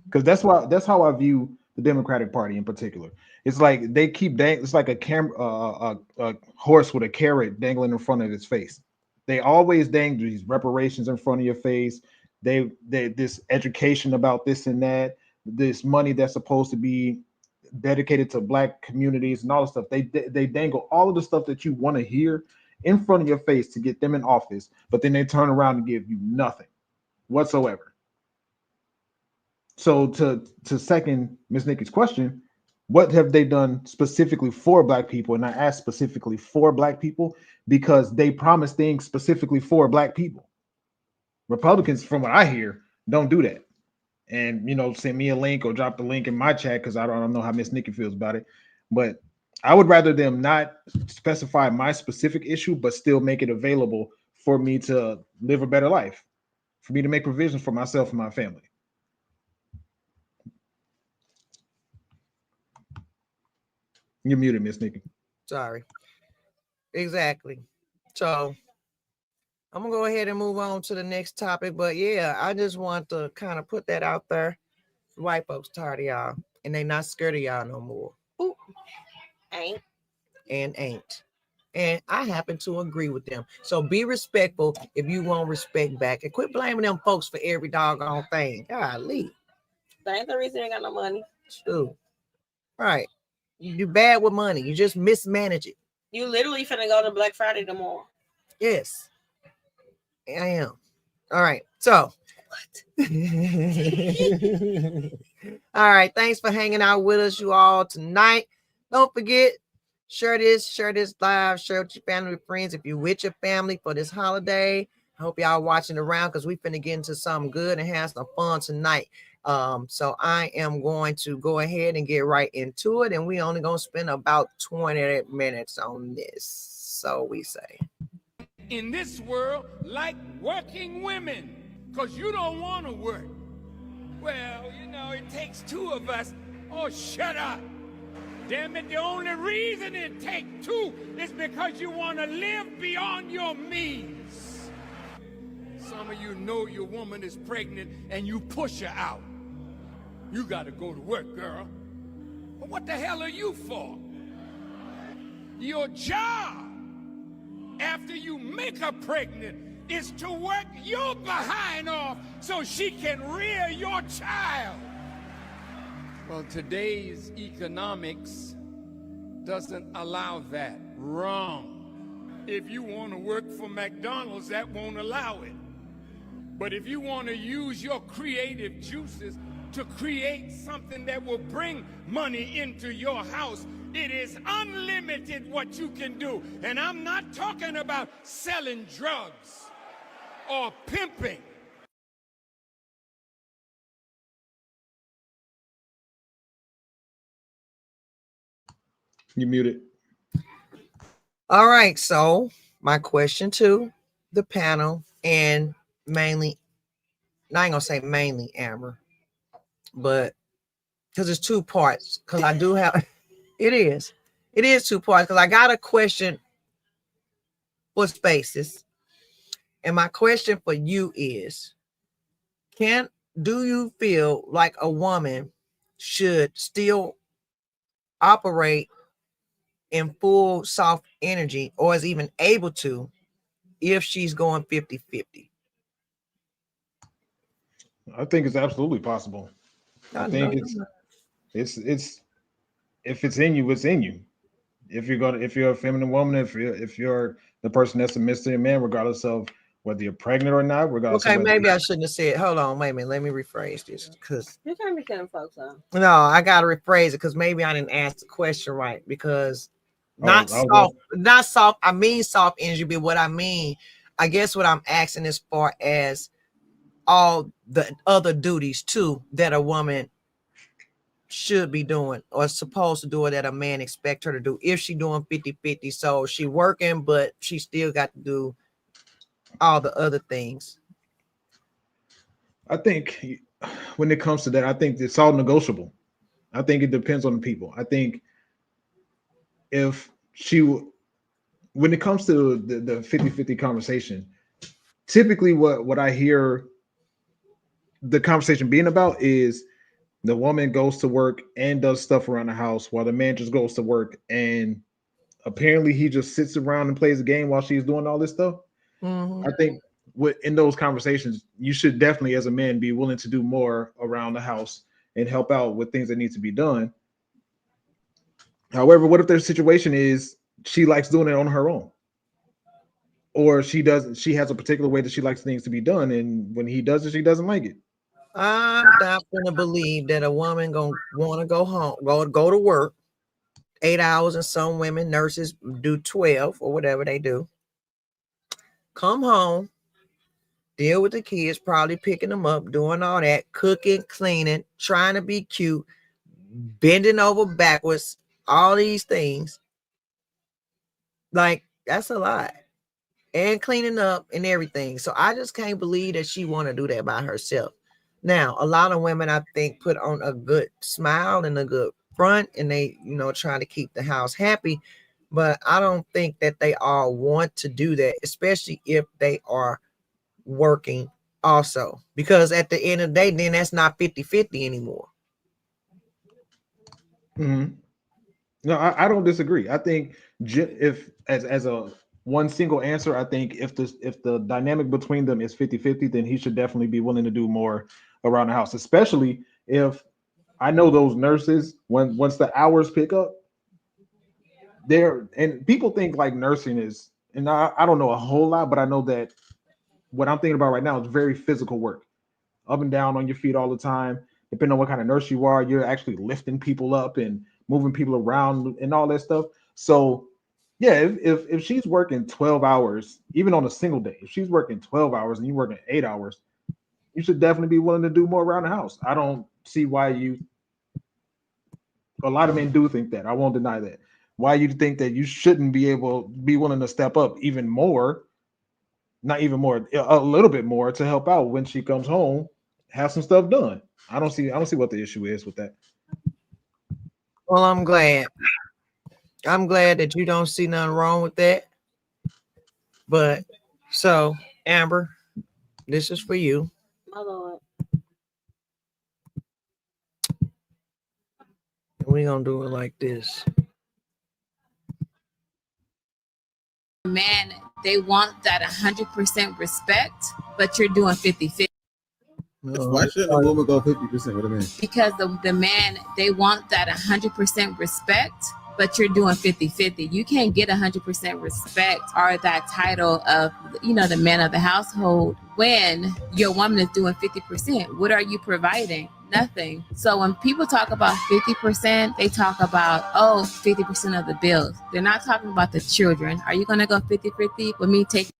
Because that's how I view the Democratic Party in particular. It's like they keep it's like a horse with a carrot dangling in front of its face. They always dangle these reparations in front of your face. They this education about this and that, this money that's supposed to be dedicated to Black communities and all the stuff. They dangle all of the stuff that you want to hear in front of your face to get them in office, but then they turn around and give you nothing whatsoever. So to second Ms. Nikki's question, what have they done specifically for Black people? And I asked specifically for Black people because they promise things specifically for Black people. Republicans, from what I hear, don't do that. And, you know, send me a link or drop the link in my chat, because I don't know how Miss Nikki feels about it. But I would rather them not specify my specific issue, but still make it available for me to live a better life, for me to make provisions for myself and my family. You're muted, Miss Nikki. Sorry. Exactly. So I'm gonna go ahead and move on to the next topic. But yeah, I just want to kind of put that out there. White folks tired of y'all, and they not scared of y'all no more. Ooh. Ain't. And ain't. And I happen to agree with them. So be respectful if you want respect back. And quit blaming them folks for every doggone thing. Golly. That ain't the reason you ain't got no money. True. Right. You do bad with money. You just mismanage it. You literally finna go to Black Friday tomorrow. Yes. I am. All right. So what? All right. Thanks for hanging out with us, you all, tonight. Don't forget, share this live, share with your family and friends if you're with your family for this holiday. I hope y'all watching around because we finna get into something good and have some fun tonight. So I am going to go ahead and get right into it, and we only gonna spend about 20 minutes on this. So we say. In this world, like working women, because you don't want to work. Well, you know, it takes two of us. Oh, shut up. Damn it, the only reason it takes two is because you want to live beyond your means. Some of you know your woman is pregnant and you push her out. You got to go to work, girl. But what the hell are you for? Your job, after you make her pregnant, is to work your behind off so she can rear your child. Well, today's economics doesn't allow that. Wrong. If you want to work for McDonald's, that won't allow it. But if you want to use your creative juices to create something that will bring money into your house, it is unlimited what you can do. And I'm not talking about selling drugs or pimping. You muted. All right. So my question to the panel, and mainly, I ain't gonna say mainly Amber, but because it's two parts, because I do have it is two parts, because I got a question for Spaces, and my question for you is, do you feel like a woman should still operate in full soft energy, or is even able to, if she's going 50-50? I think it's absolutely possible. I think it's if it's in you, it's in you. If you're a feminine woman, if you're the person that's submissive to a man, regardless of whether you're pregnant or not, regardless. Okay, of maybe I shouldn't have said. Hold on, wait a minute. Let me rephrase this, because You can't be cutting folks out. no, I gotta rephrase it because maybe I didn't ask the question right. Because not soft. I mean soft energy, but what I mean, I guess what I'm asking as far as all the other duties too that a woman should be doing or supposed to do, or that a man expect her to do if she doing 50-50. So she working, but she still got to do all the other things. I think when it comes to that, I think it's all negotiable. I think it depends on the people. I think if when it comes to the 50-50 conversation, typically what I hear the conversation being about is the woman goes to work and does stuff around the house while the man just goes to work, and apparently he just sits around and plays a game while she's doing all this stuff. I think in those conversations, you should definitely, as a man, be willing to do more around the house and help out with things that need to be done. However, what if their situation is she likes doing it on her own, or she has a particular way that she likes things to be done, and when he does it, she doesn't like it? I'm not gonna believe that a woman gonna want to go home, go to work 8 hours, and some women, nurses, do 12 or whatever they do. Come home, deal with the kids, probably picking them up, doing all that, cooking, cleaning, trying to be cute, bending over backwards, all these things. Like, that's a lot. And cleaning up and everything. So I just can't believe that she want to do that by herself. Now, a lot of women, I think, put on a good smile and a good front, and they, trying to keep the house happy. But I don't think that they all want to do that, especially if they are working also. Because at the end of the day, then that's not 50-50 anymore. Mm-hmm. No, I don't disagree. I think if as a one single answer, I think if the dynamic between them is 50-50, then he should definitely be willing to do more around the house, especially if I know those nurses once the hours pick up, and people think like nursing is, and I don't know a whole lot, but I know that what I'm thinking about right now is very physical work, up and down on your feet all the time. Depending on what kind of nurse you are, you're actually lifting people up and moving people around and all that stuff. So yeah, if she's working 12 hours, even on a single day, if she's working 12 hours and you're working 8 hours, you should definitely be willing to do more around the house. I don't see why a lot of men do think that. I won't deny that. Why you think that you shouldn't be willing to step up even more, not even more, a little bit more to help out when she comes home, have some stuff done. I don't see what the issue is with that. Well, I'm glad. I'm glad that you don't see nothing wrong with that. But so, Amber, this is for you. My Lord. We're gonna do it like this. Man, they want that 100% respect, but you're doing 50-50. Why shouldn't a woman go 50% with a man? Because the man, they want that 100% respect, but you're doing 50-50. You can't get 100% respect or that title of, the man of the household when your woman is doing 50%. What are you providing? Nothing. So when people talk about 50%, they talk about, 50% of the bills. They're not talking about the children. Are you going to go 50-50 with me taking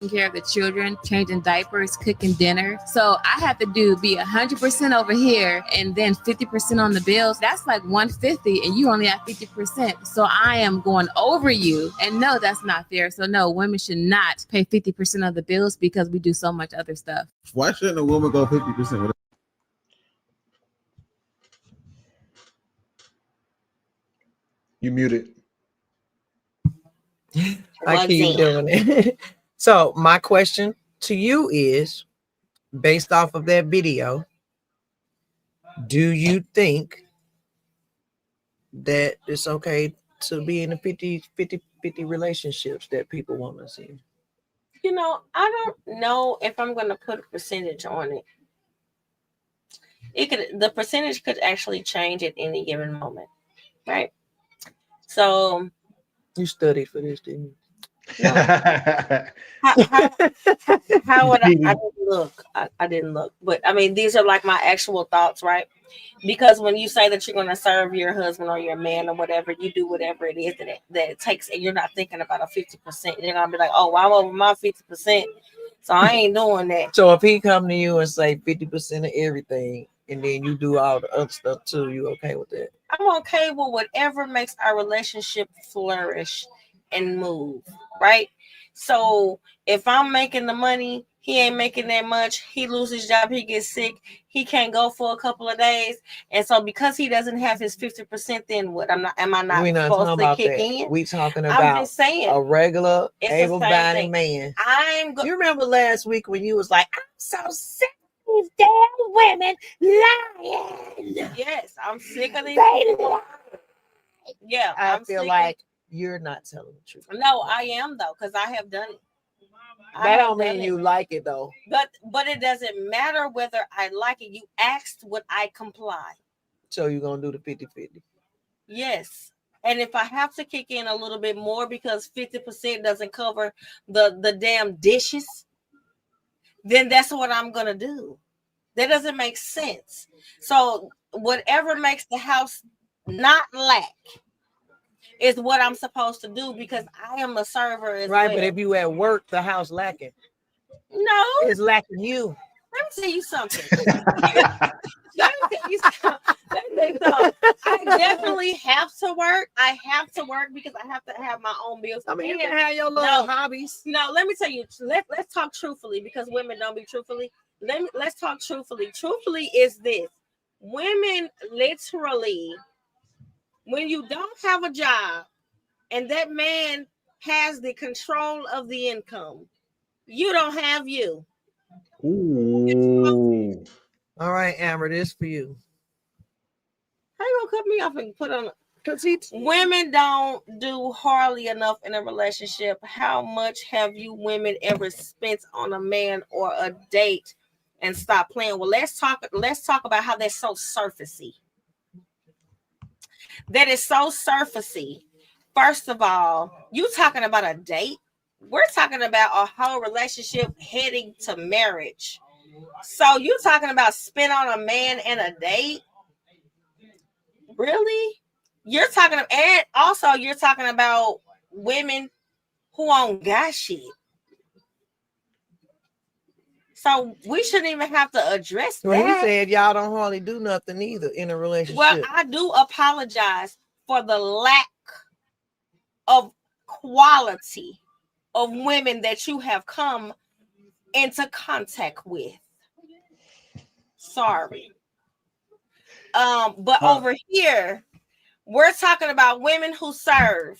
care of the children, changing diapers, cooking dinner? So I have to be 100% over here and then 50% on the bills. That's like 150 and you only have 50%. So I am going over you, and no, that's not fair. So no, women should not pay 50% of the bills because we do so much other stuff. Why shouldn't a woman go 50% with a man? You muted. I keep doing it. So my question to you is, based off of that video, do you think that it's okay to be in a 50 relationships that people want to see? I don't know if I'm going to put a percentage on it. The percentage could actually change at any given moment, right? So you studied for this, didn't you? No. How would I didn't look. I didn't look. But I mean, these are like my actual thoughts, right? Because when you say that you're going to serve your husband or your man or whatever, you do whatever it is that it takes, and you're not thinking about a 50%. You're going to be like, oh, well, I'm over my 50%, so I ain't doing that. So if he come to you and say 50% of everything, and then you do all the other stuff too, you okay with that? I'm okay with whatever makes our relationship flourish and move, right? So if I'm making the money, he ain't making that much, he loses his job, he gets sick, he can't go for a couple of days, and so because he doesn't have his 50%, then what? Am I not supposed to kick in? We talking about I'm just saying, a regular able-bodied man. You remember last week when you was like, I'm so sick of these damn women lying. Yes, I'm sick of these people. Yeah, I feel like you're not telling the truth. No, I am though, because I have done it. That don't mean you like it though. But it doesn't matter whether I like it. You asked, would I comply? So you're gonna do the 50-50? Yes. And if I have to kick in a little bit more because 50% doesn't cover the damn dishes, then that's what I'm gonna do. That doesn't make sense. So whatever makes the house not lack is what I'm supposed to do, because I am a server as well. Right, but if you at work, the house lacking. No, it's lacking you. Let me tell you something. I definitely have to work. I have to work because I have to have my own bills. I mean, you can have your little hobbies. No, let me tell you. Let's talk truthfully, because women don't be truthfully. Let's talk truthfully. Truthfully is this: women literally, when you don't have a job and that man has the control of the income, you don't have you. Ooh. right, Amber, this for you. How you gonna cut me off and put on? Because women don't do hardly enough in a relationship. How much have you women ever spent on a man or a date and stop playing? Well, let's talk about how that's so surfacey. That is so surfacey. First of all, you talking about a date. We're talking about a whole relationship heading to marriage. So you talking about spend on a man and a date? Really? You're talking, and also you're talking about women who on guy shit. So we shouldn't even have to address that. Well, he said y'all don't hardly do nothing either in a relationship. Well, I do apologize for the lack of quality of women that you have come into contact with. Sorry. But over here, we're talking about women who serve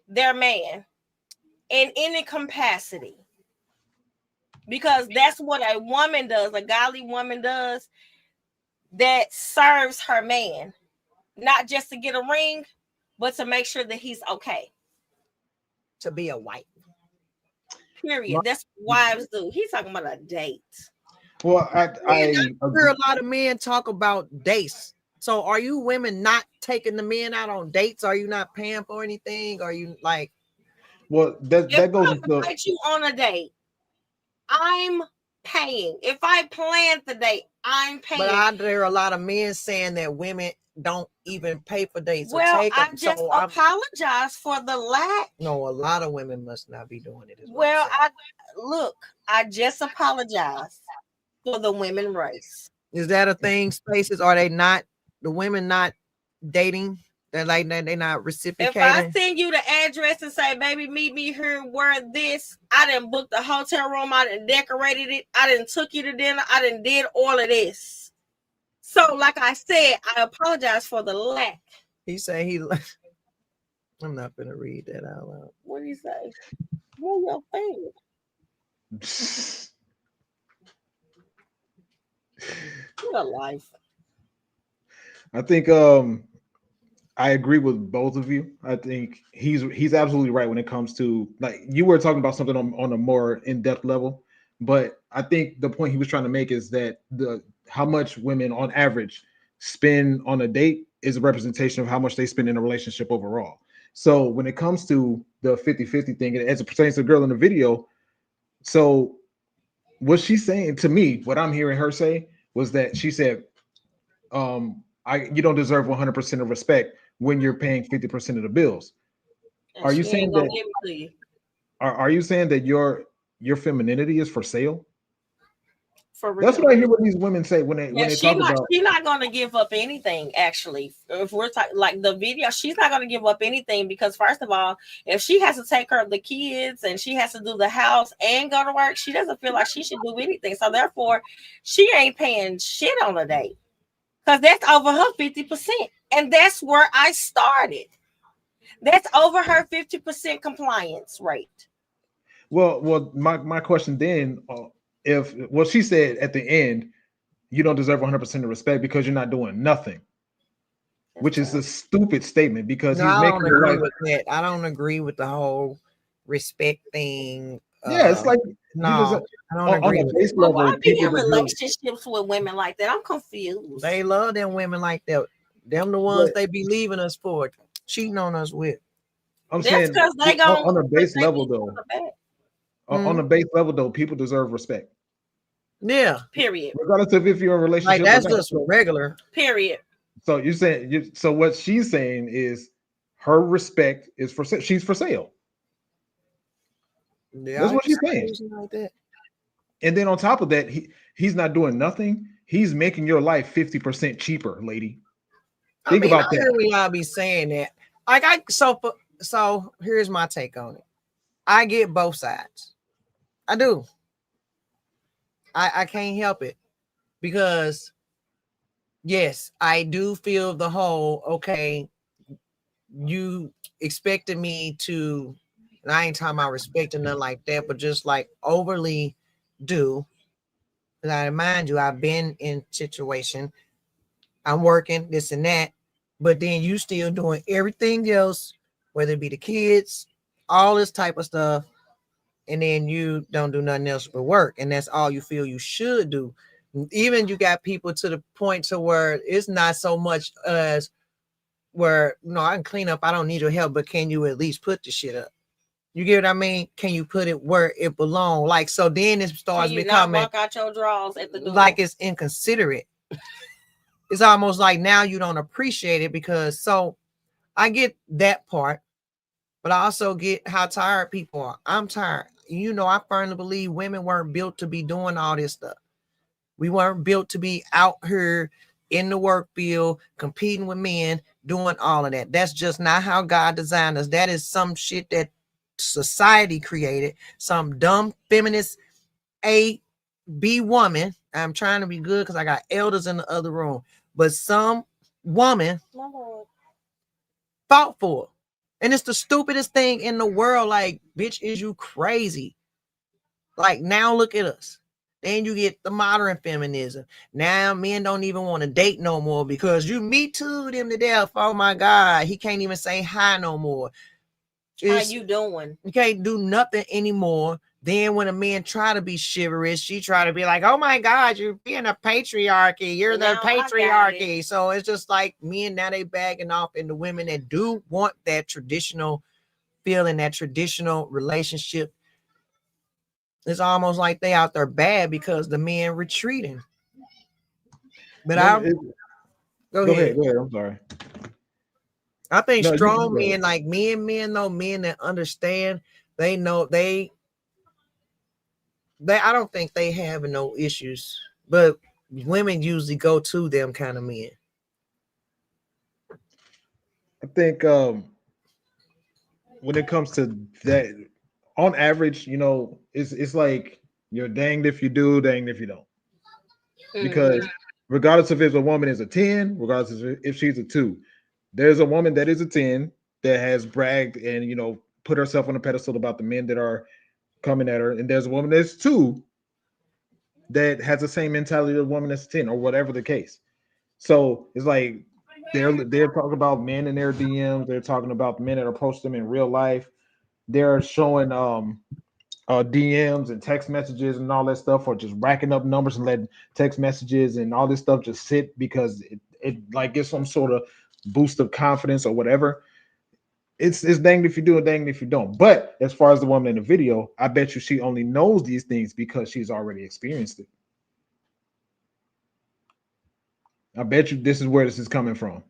their man in any capacity. Because that's what a woman does, a godly woman does, that serves her man. Not just to get a ring, but to make sure that he's okay. To be a wife. Period. That's what wives do. He's talking about a date. Well, I hear a lot of men talk about dates. So are you women not taking the men out on dates? Are you not paying for anything? Are you like? Well, that goes into. If I invite you on a date, I'm paying. If I plan the date, I'm paying. But I hear a lot of men saying that women don't even pay for dates. Well, take I just apologize for the lack. No, a lot of women must not be doing it. Well, I just apologize for the women race. Is that a thing? Spaces, are they not, the women not dating? They're like, they're not reciprocating. If I send you the address and say, baby, meet me here, wear this, I didn't book the hotel room, I didn't decorated it, I didn't took you to dinner, I didn't did all of this. So, like I said, I apologize for the lack. He said he. I'm not gonna read that out loud. What do you say? What your favorite? What a life. I think I agree with both of you. I think he's absolutely right when it comes to, like, you were talking about something on a more in-depth level, but I think the point he was trying to make is that how much women on average spend on a date is a representation of how much they spend in a relationship overall. So when it comes to the 50-50 thing, as it pertains to the girl in the video, so what she's saying to me, what I'm hearing her say was that she said, you don't deserve 100% of respect when you're paying 50% of the bills. Are you saying that? Are you saying that your femininity is for sale? For real. That's what I hear what these women say when they talk about. She's not going to give up anything. Actually, if we're talking like the video, she's not going to give up anything because first of all, if she has to take care of the kids and she has to do the house and go to work, she doesn't feel like she should do anything. So therefore, she ain't paying shit on a date because that's over her 50%, and that's where I started. That's over her 50% compliance rate. Well, my question then. She said at the end, you don't deserve 100% of respect because you're not doing nothing, which is a stupid statement because I don't agree with that. I don't agree with the whole respect thing. Yeah, it's like no, I don't agree with that. Well, why be in relationships with women like that? I'm confused. They love them women like that. Them the ones they be leaving us for, cheating on us with. I'm saying they on a base level though. On a base level though, people deserve respect. Yeah. Period. Regardless of if you're in a relationship. Like that's just regular. Period. So you're saying so what she's saying is her respect is for sale. She's for sale. Yeah, that's what she's saying. Like that. And then on top of that, he's not doing nothing. He's making your life 50% cheaper, lady. Think about that. We all be saying that. Like so here's my take on it. I get both sides. I do. I can't help it because yes, I do feel the whole, okay, you expected me to, and I ain't talking about respect or nothing like that, but just like overly do. Because I remind you, I've been in situation. I'm working this and that, but then you still doing everything else, whether it be the kids, all this type of stuff, and then you don't do nothing else but work, and that's all you feel you should do. Even you got people to the point to where it's not so much as where I can clean up, I don't need your help, but can you at least put the shit up? You get what I mean? Can you put it where it belongs? Like, so then it starts Can you becoming not walk out your drawers at the door? like it's inconsiderate. It's almost like now you don't appreciate it, because so I get that part, but I also get how tired people are. I'm tired. I firmly believe women weren't built to be doing all this stuff. We weren't built to be out here in the work field, competing with men, doing all of that. That's just not how God designed us. That is some shit that society created. Some dumb feminist A-B woman. I'm trying to be good because I got elders in the other room. But some woman fought for it. And it's the stupidest thing in the world. Like, bitch, is you crazy? Like, now look at us. Then you get the modern feminism. Now men don't even want to date no more because you Me Too them to death. Oh my God. He can't even say hi no more. How you doing? You can't do nothing anymore. Then when a man try to be chivalrous, she try to be like, oh my God, you're being a patriarchy. You're the patriarchy. So it's just like men now they bagging off into women that do want that traditional feeling, that traditional relationship. It's almost like they out there bad because the men retreating. But go ahead. I'm sorry. I think strong men, like men that understand, they know I don't think they have no issues, but women usually go to them kind of men. I think when it comes to that, on average, it's like you're danged if you do, danged if you don't. Because regardless of if a woman is a 10, regardless of if she's a 2, there's a woman that is a 10 that has bragged and put herself on a pedestal about the men that are coming at her, and there's a woman that's 2 that has the same mentality of a woman that's 10, or whatever the case. So it's like they're talking about men in their DMs, they're talking about men that approach them in real life. They're showing DMs and text messages and all that stuff, or just racking up numbers and letting text messages and all this stuff just sit because it like gives some sort of boost of confidence or whatever. It's danged if you do and danged if you don't. But as far as the woman in the video, I bet you she only knows these things because she's already experienced it. I bet you this is where this is coming from.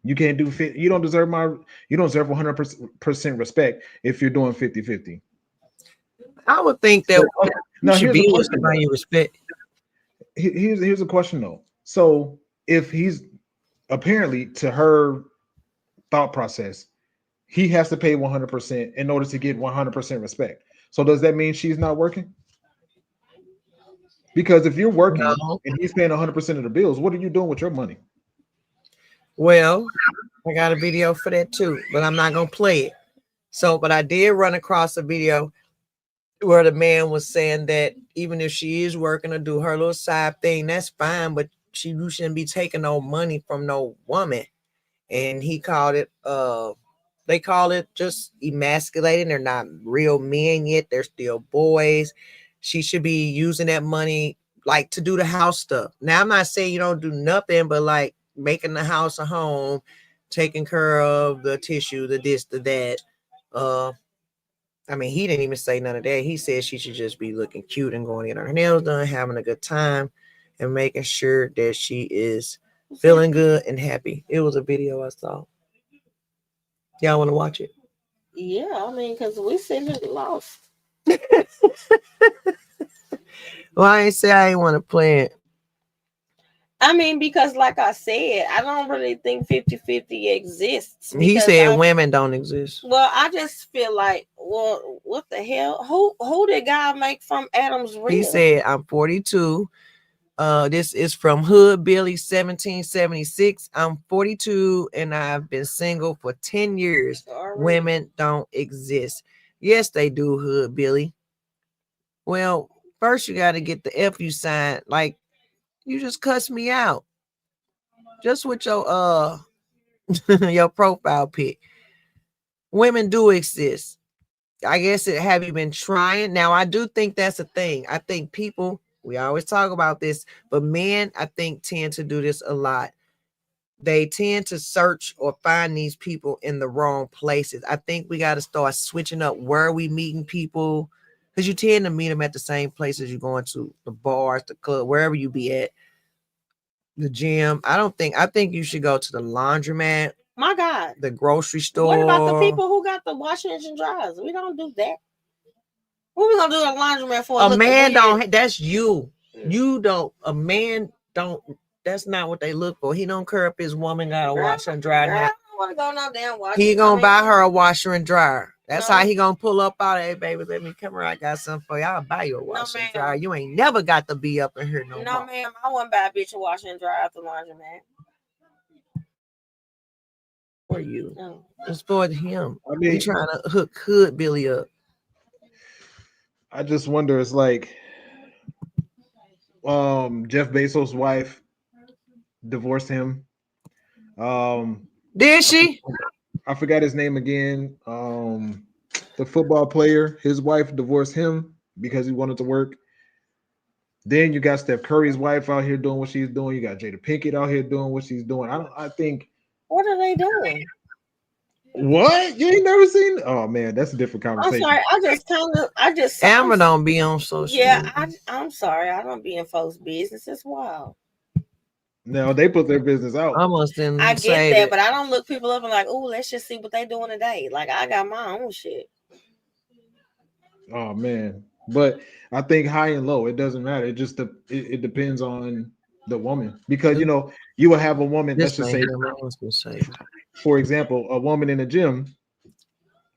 You can't do fit. You don't deserve 100% respect if you're doing 50-50. I would think that now should be about your respect. Here's a question though. So if he's apparently, to her thought process, he has to pay 100% in order to get 100% respect. So does that mean she's not working? Because if you're working and he's paying 100% of the bills, what are you doing with your money? Well, I got a video for that too, but I'm not gonna play it. So, but I did run across a video where the man was saying that even if she is working to do her little side thing, that's fine, but you shouldn't be taking no money from no woman. And he called it they call it just emasculating. They're not real men yet, they're still boys. She should be using that money like to do the house stuff. Now I'm not saying you don't do nothing, but like making the house a home, taking care of the tissue, the this, the that. I mean, he didn't even say none of that. He said she should just be looking cute and going to get her nails done, having a good time, and making sure that she is feeling good and happy. It was a video I saw. Y'all want to watch it? Yeah, I mean, because we sitting here lost. Well, I ain't say I ain't want to play it. I mean, because like I said, I don't really think 50-50 exists. He said women don't exist. Well, I just feel like, well, what the hell? Who did God make from Adam's rib? He said, I'm 42. This is from Hood Billy 1776. I'm 42 and I've been single for 10 years. Women don't exist. Yes, they do, Hood Billy. Well, First, you got to get the F you sign. Like, you just cuss me out. Just with your your profile pic. Women do exist. I guess it have you been trying? Now, I do think that's a thing. I think people, we always talk about this, but men, I think, tend to do this a lot. They tend to search or find these people in the wrong places. I think we got to start switching up where we meeting people, because you tend to meet them at the same places you're going to, the bars, the club, wherever you be at, the gym. I think you should go to the laundromat, My God. the grocery store. What about the people who got the washers and dryers? We don't do that. What we gonna do at laundromat for? A man don't. That's you. You don't. A man don't. That's not what they look for. He don't care if his woman got a washer and dryer. I Now don't want to go no damn washer. he gonna buy her a washer and dryer. That's No. how he gonna pull up out. Hey, baby, let me come here. I got something for you. I'll buy you a washer and dryer. You ain't never got to be up in here no No, more. ma'am. I wouldn't buy a bitch a washer and dryer at the laundromat. For you, No. it's for him. I He mean, trying to hook Hood Billy up. I just wonder. It's like, Jeff Bezos' wife divorced him. Did she? I forgot his name again. The football player, his wife divorced him because he wanted to work. Then you got Steph Curry's wife out here doing what she's doing. You got Jada Pinkett out here doing what she's doing. I think. What are they doing? What? You ain't never seen? Oh man, that's a different I'm conversation. sorry. I just. Amber don't be on social Yeah, media. I'm sorry. I don't be in folks' business. It's wild. Now they put their business out. I almost didn't I get say that, that. but I don't look people up and like, oh, let's just see what they doing today. Like I got my own shit. Oh man, but I think high and low, it doesn't matter. It just it depends on the woman, because you know you will have a woman. This Let's just ain't say, him. I was gonna say. for example, a woman in the gym.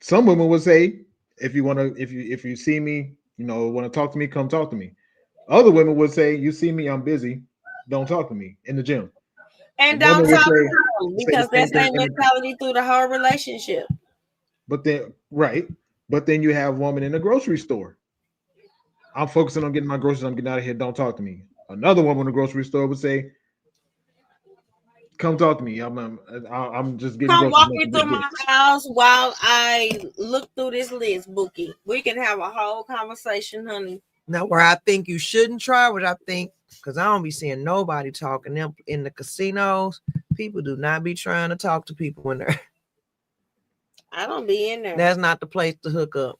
Some women would say, if you see me, you know, want to talk to me, come talk to me. Other women would say, you see me, I'm busy, don't talk to me in the gym. And A woman don't would talk say- to them say because the same that's their thing in the- mentality through the whole relationship. But then, right. But then you have women in the grocery store. I'm focusing on getting my groceries. I'm getting out of here. Don't talk to me. Another woman in the grocery store would say, come talk to me. I'm just getting Come groceries. walk me Nothing through but my this." house while I look through this list, Bookie. We can have a whole conversation, honey. Now, where I think you shouldn't try, what I think, because I don't be seeing nobody talking them in the casinos. People do not be trying to talk to people in there. I don't be in there. That's not the place to hook up.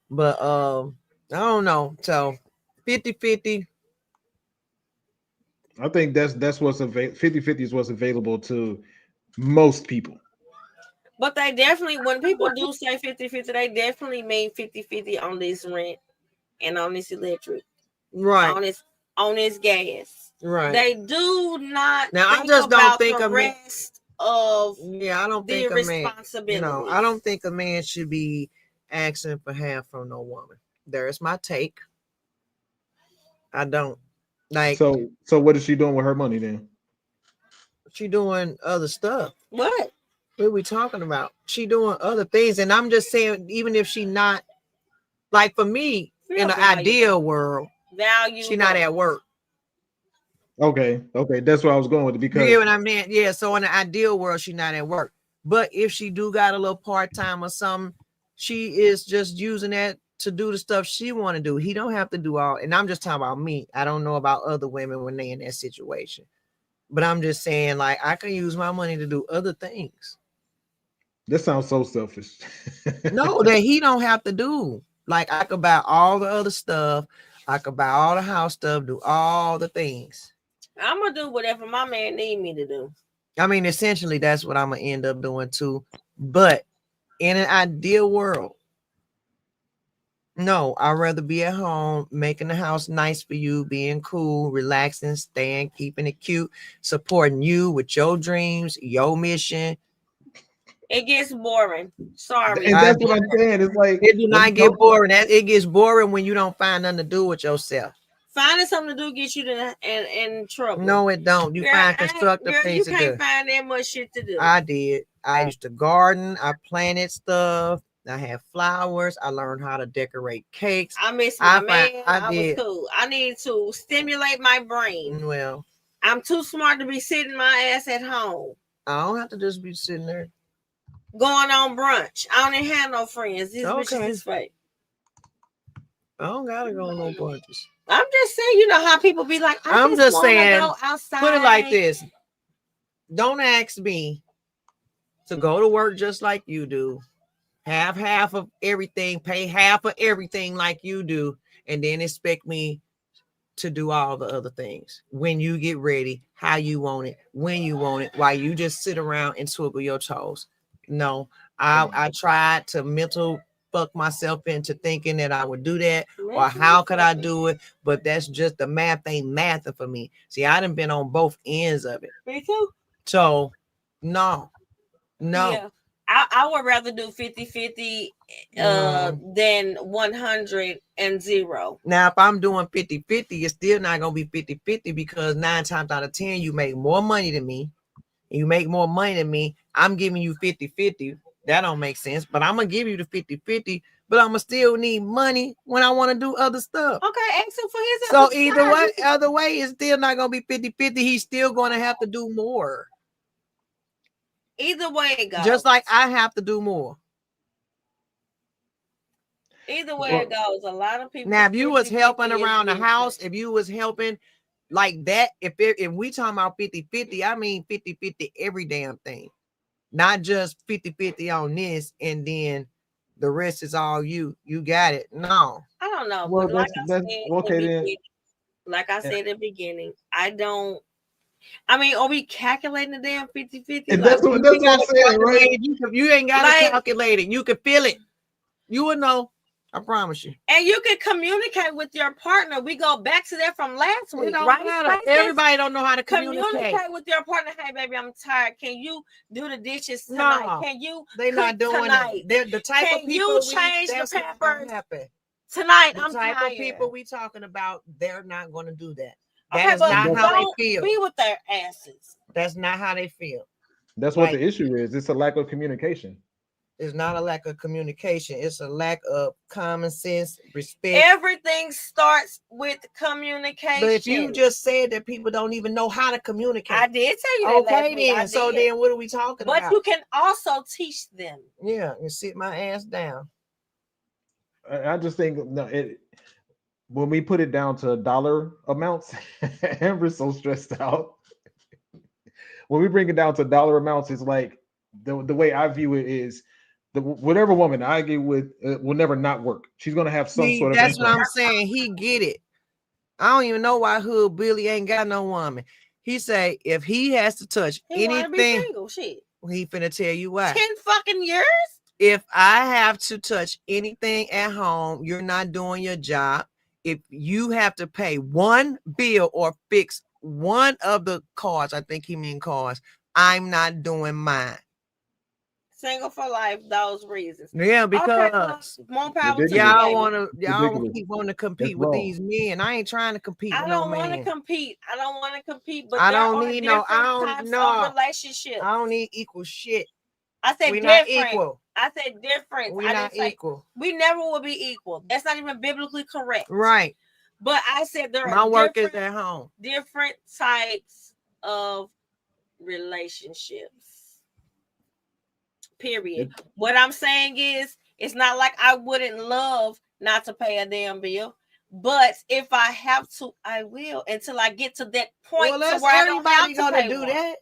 But I don't know. So 50-50. I think that's what's available. 50-50 is what's available to most people. But they definitely, when people do say 50-50, they definitely mean 50-50 on this rent and on this electric, Right. on this gas. Right. They do not. Now, I think just don't about think the a man- rest of Yeah, I don't the think a man. responsibility. No, I don't think a man should be asking for half from no woman. There's my take. I don't like. So what is she doing with her money then? She doing other stuff. What? What are we talking about? She doing other things, and I'm just saying, even if she not, like for me, in the ideal world, value, she not at work. Okay, that's where I was going with it, You because get what I mean? Yeah. So in the ideal world, she not at work. But if she do got a little part time or something, she is just using that to do the stuff she want to do. He don't have to do all. And I'm just talking about me. I don't know about other women when they in that situation. But I'm just saying, like, I can use my money to do other things. that sounds so selfish. No, that he don't have to do. Like, I could buy all the other stuff. I could buy all the house stuff, do all the things. I'm gonna do whatever my man need me to do. I mean, essentially, that's what I'm gonna end up doing too. But in an ideal world, no, I'd rather be at home, making the house nice for you, being cool, relaxing, staying, keeping it cute, supporting you with your dreams, your mission. It gets boring. Sorry. And that's what I'm saying. It's like It do not get boring. It gets boring when you don't find nothing to do with yourself. Finding something to do gets you in trouble. No, it don't. You Girl, find constructive girl, things you to do. can't find that much shit to do. I did. I used to garden. I planted stuff. I have flowers. I learned how to decorate cakes. I miss my man. I I was did. cool. I need to stimulate my brain. Well, I'm too smart to be sitting my ass at home. I don't have to just be sitting there. Going on brunch. I don't even have no friends. These Okay. bitches is fake. I don't gotta go on no brunches. I'm just saying, you know how people be like, I'm just wanna saying, go outside. Put it like this. Don't ask me to go to work just like you do. Have half of everything, pay half of everything like you do, and then expect me to do all the other things when you get ready, how you want it, when you want it, while you just sit around and twiddle your toes. No, I tried to mental fuck myself into thinking that I would do that, or how could I do it? But that's just the math ain't mathing for me. See, I done been on both ends of it. Me too. So no. Yeah. I would rather do 50-50 than 100 and 0. Now, if I'm doing 50-50, it's still not going to be 50-50 because 9 times out of 10, you make more money than me. You make more money than me. I'm giving you 50-50. That don't make sense, but I'm going to give you the 50-50, but I'm going to still need money when I want to do other stuff. Okay, ask him for his So other either side. way, other way, it's still not going to be 50-50. He's still going to have to do more. Either way it goes. Just like I have to do more. Either way it goes. A lot of people. Now, if you was 50-50 helping is around the different. house, if you was helping like that, if we talking about 50-50, I mean 50-50 every damn thing. Not just 50-50 on this and then the rest is all you. You got it. No. I don't know. Well, but like that's okay then. Like I said at the beginning, I don't. I mean, are we calculating the damn 50-50? And that's what I'm saying, right? You ain't got to Like- calculate it. You can feel it. You will know. I promise you. And you can communicate with your partner. We go back to that from last It week, don't right? matter. Spices? Everybody don't know how to communicate. Communicate with your partner. Hey, baby, I'm tired. Can you do the dishes tonight? No, Can you They not cook doing tonight? it. They're the type Can of you people change the that's not Pampers? gonna happen. Tonight, The I'm type tired. of people we talking about, they're not going to do that. Okay, That is but not how they don't feel. be with their asses. That's not how they feel. That's what Like- the issue is. It's a lack of communication. It's not a lack of communication. It's a lack of common sense, respect. Everything starts with communication. But if you just said that people don't even know how to communicate, I did tell you that. last okay, week. I then. So did. then, what are we talking But about? you can also teach them. Yeah, and sit my ass down. I just think when we put it down to dollar amounts, Amber's so stressed out. When we bring it down to dollar amounts, it's like the way I view it is whatever woman I get with will never not work. She's gonna have some See, sort of that's what income. I'm saying. He get it. I don't even know why Hood Billy ain't got no woman. He say if he has to touch He want to be anything, single. Shit. he finna tell you why. 10 fucking years? If I have to touch anything at home, you're not doing your job. If you have to pay one bill or fix one of the cars, I think he mean cars, I'm not doing mine. Single for life, those reasons. Yeah, Okay, because more power to you, Ridiculous. baby. y'all Ridiculous. keep wanting to compete That's with wrong. these men. I ain't trying to compete I with no don't want to man. compete. I don't want to compete, but I there don't are need no- I different don't- types no. of relationships. I don't need equal shit. I said We're not different. equal. I said different. We're I not didn't say equal. we never will be equal. That's not even biblically correct. Right. But I said there My are work is different, at home. different types of relationships. Period. What I'm saying is, it's not like I wouldn't love not to pay a damn bill, but if I have to, I will until I get to that point Well, to that's where I don't have everybody to gonna pay do one. that.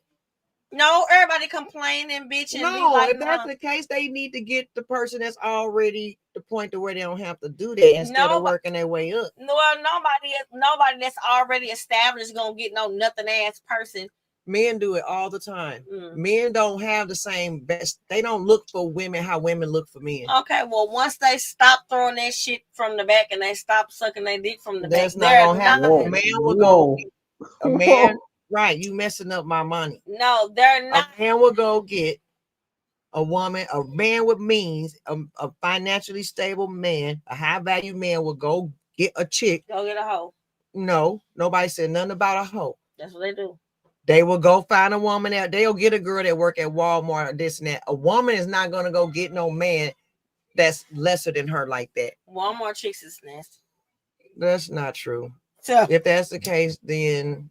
No, everybody complain and bitch and be No, like, if that's nah. the case, they need to get the person that's already the point to where they don't have to do that instead No, of working their way up. Well, nobody that's already established gonna get no nothing ass person. Men do it all the time. Mm. Men don't have the same best. They don't look for women how women look for men. Okay, well, once they stop throwing that shit from the back and they stop sucking their dick from the That's back, not they're gonna happen. not. A man will Whoa. go. A man, right? You messing up my money. No, they're not. A man will go get a woman, a man with means, a financially stable man, a high value man will go get a chick. Go get a hoe. No, nobody said nothing about a hoe. That's what they do. They will go find a woman out. They'll get a girl that work at Walmart or this and that. A woman is not gonna go get no man that's lesser than her like that. Walmart chicks is nasty. That's not true. So If that's the case, then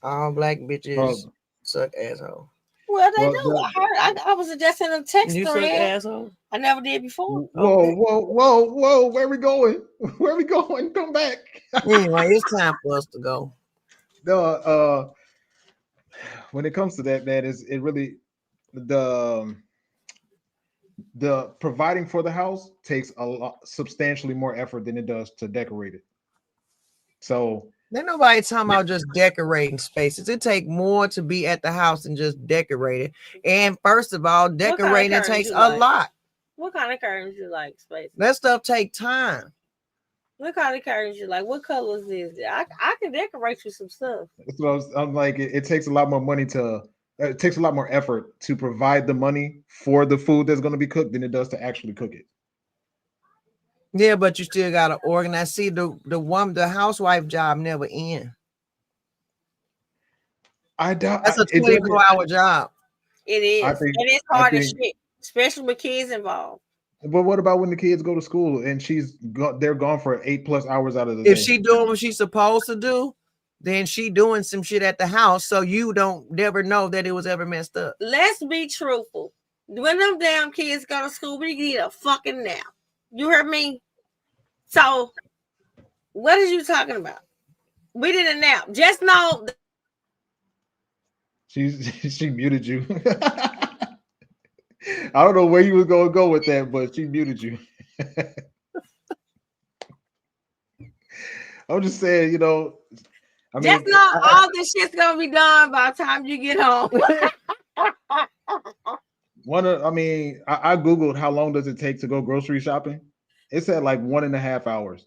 all black bitches Well, suck asshole. well, they well, do. the- I heard. I was just in a text You suck thread. asshole? I never did before. whoa, where we going? Where we going? Come back. Anyway, it's time for us to go. No, when it comes to that, man, it really the providing for the house takes a lot substantially more effort than it does to decorate it. So Then nobody talking about just decorating spaces. It take more to be at the house than just decorate it. And first of all, decorating curtains takes you a like? lot. What kind of curtains you like, Space? That stuff take time. What kind of curtains you like? What colors is it? I can decorate you some stuff. that's what I'm like. It takes a lot more money to. It takes a lot more effort to provide the money for the food that's going to be cooked than it does to actually cook it. Yeah, but you still gotta organize. See, the housewife job never end. I doubt That's a it doesn't- 24-hour job. It is. I think- It is I hard as think- shit, especially with kids involved. But what about when the kids go to school and they're gone for 8+ hours out of the If day? she doing what she's supposed to do, then she doing some shit at the house, so you don't never know that it was ever messed up. Let's be truthful. When them damn kids go to school, we need a fucking nap. You heard me? So, what are you talking about? We did a nap. Just know She muted you. I don't know where you was going to go with that, but she muted you. I'm just saying, I mean, just know all this shit's gonna be done by the time you get home. I Googled how long does it take to go grocery shopping. It said like 1.5 hours.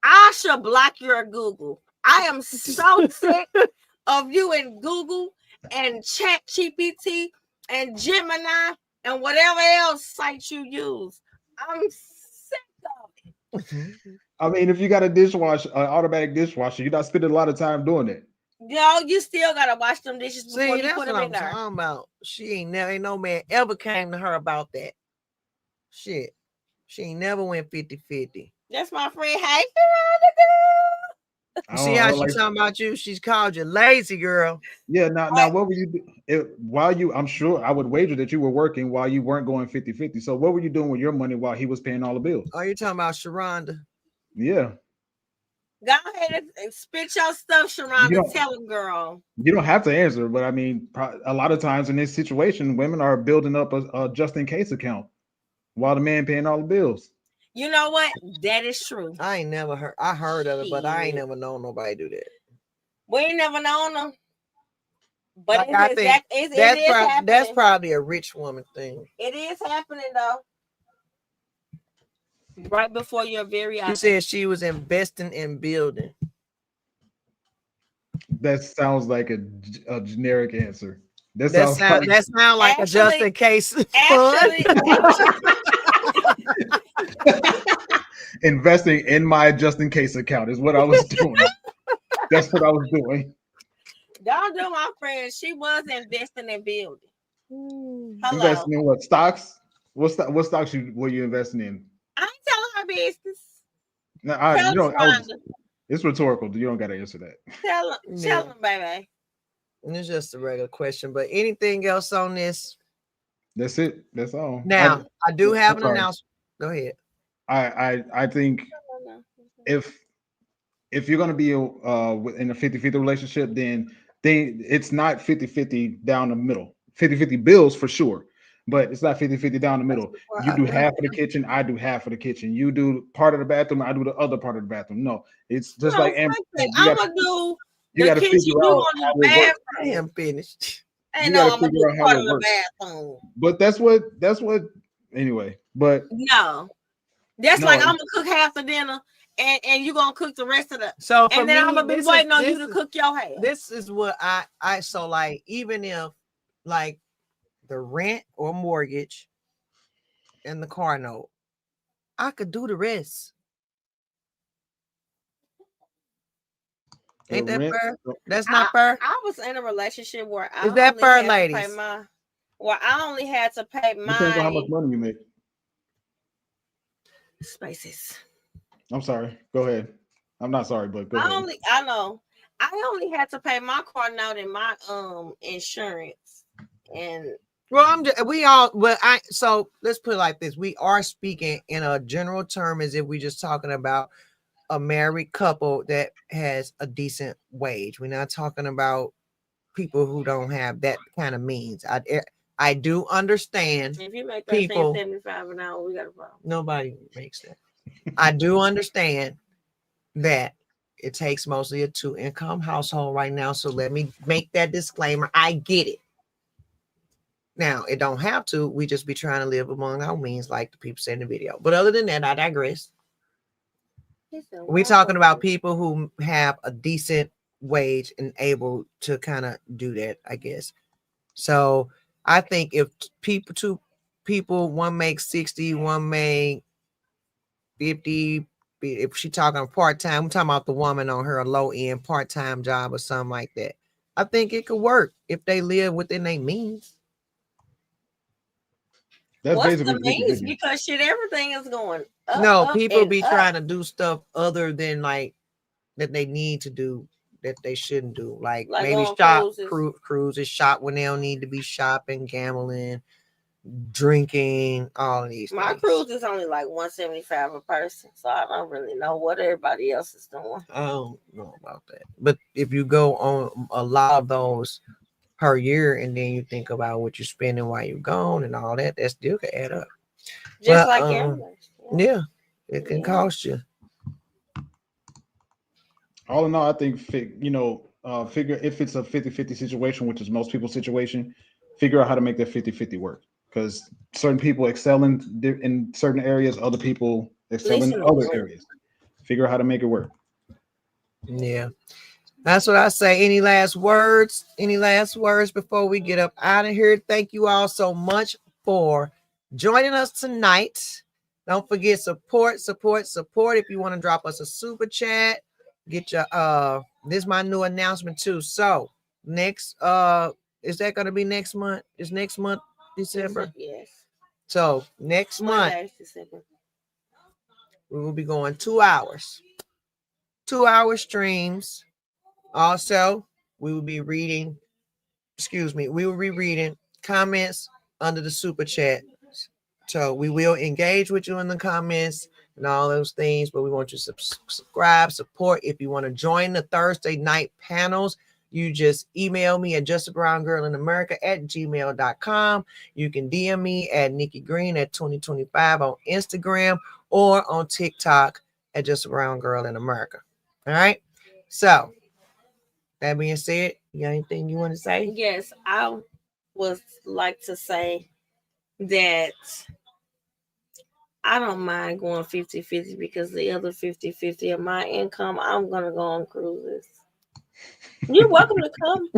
I should block your Google. I am so sick of you in Google and Chat GPT and Gemini and whatever else site you use. I'm sick of it. I mean, if you got a automatic dishwasher, you're not spending a lot of time doing it. Yo, you still gotta wash them dishes before See, you that's put what them in I'm there. talking about. Ain't no man ever came to her about that. Shit. She ain't never went 50-50. That's my friend. Hey, I See don't- I how don't she like- talking about you? She's called you lazy girl. Yeah, now what were you do? I'm sure I would wager that you were working while you weren't going 50-50. So what were you doing with your money while he was paying all the bills? Oh, you're talking about Sharonda. Yeah. go ahead and spit your stuff, Sharonda. You don't- Tell him, girl. You don't have to answer, but I mean, a lot of times in this situation, women are building up a just in case account while the man paying all the bills. You know what? That is true. I ain't never heard. I heard of it, but I ain't Shit. never known nobody do that. We ain't never known them. But Like, I think it is That's happening. probably a rich woman thing. It is happening though. Right before your very She eyes. said she was investing in building. That sounds like a generic answer. That That sounds sound like a just Actually- in case fund. investing in my just in case account is what I was doing. That's what I was doing. Don't do my friend. She was investing in building. Hello. Investing in what stocks? What stocks were you investing in? I ain't telling her business. No, Tell Sharonda. it's rhetorical. You don't got to answer that. Tell him, Yeah. baby. And it's just a regular question. But anything else on this? That's it. That's all. Now, I do have an sorry. announcement. Go ahead. I think if you're going to be in a 50-50 relationship, then it's not 50-50 down the middle. 50-50 bills for sure, but it's not 50-50 down the middle. You do half of the kitchen, I do half of the kittion. You do part of the bathroom, I do the other part of the bathroom. No, it's just No, like fuck that. you I'm gotta- gonna do you the got to kitchen. figure You out gonna how do it the works. I am finished. Ain't You no, gotta I'm gonna figure do out how part it of the works. bathroom. But that's what anyway. But No, that's No. like I'm gonna cook half the dinner, and you gonna cook the rest of the. So for And then me, I'm gonna be this waiting on this you to cook your half. This is what I so like, even if like the rent or mortgage and the car note, I could do the rest. Ain't that fair? That's not fair. I was in a relationship where I Is that only fair, had to pay ladies? where I only had to pay depends on how much my money you make. Spaces. I'm sorry. Go ahead. I'm not sorry, but go ahead. I know. I only had to pay my car note and my insurance. And well, so let's put it like this. We are speaking in a general term as if we're just talking about a married couple that has a decent wage. We're not talking about people who don't have that kind of means. I do understand if you make people 75 an hour, we got a problem. Nobody makes that. I do understand that it takes mostly a 2-income household right now. So let me make that disclaimer. I get it. Now, it don't have to. We just be trying to live among our means, like the people say in the video. But other than that, I digress. We're talking about people who have a decent wage and able to kind of do that, I guess. So I think if two people, one makes 60, one make 50, if she talking part-time, I'm talking about the woman on her low end part-time job or something like that. I think it could work if they live within their means. That's what's the means? Because shit, everything is going up. People be trying to do stuff other than like that they need to do that they shouldn't do. Like maybe shop cruises, shop when they don't need to be shopping, gambling, drinking, all of these My things. cruise is only like $175 a person, so I don't really know what everybody else is doing. I don't know about that. But if you go on a lot of those per year and then you think about what you're spending while you're gone and all that, that still can add up. Just like gamblers. Yeah, it can cost you. All in all, I think, figure if it's a 50-50 situation, which is most people's situation, figure out how to make that 50-50 work. Because certain people excel in certain areas, other people excel in other areas. Figure out how to make it work. Yeah. That's what I say. Any last words? Any last words before we get up out of here? Thank you all so much for joining us tonight. Don't forget support. If you want to drop us a super chat, get your this is my new announcement too. So next is that going to be next month? Is next month December? Yes. So next month we will be going 2 hours. 2-hour streams. Also, we will be reading comments under the super chat. So we will engage with you in the comments and all those things, but we want you to subscribe, support. If you want to join the Thursday night panels, you just email me at justabrown@gmail.com. You can DM me at Nikki Green at 2025 on Instagram or on TikTok at Just a Brown Girl in America. All right. So that being said, you got anything you want to say? Yes, I would like to say that I don't mind going 50-50 because the other 50-50 of my income, I'm going to go on cruises. You're welcome to come.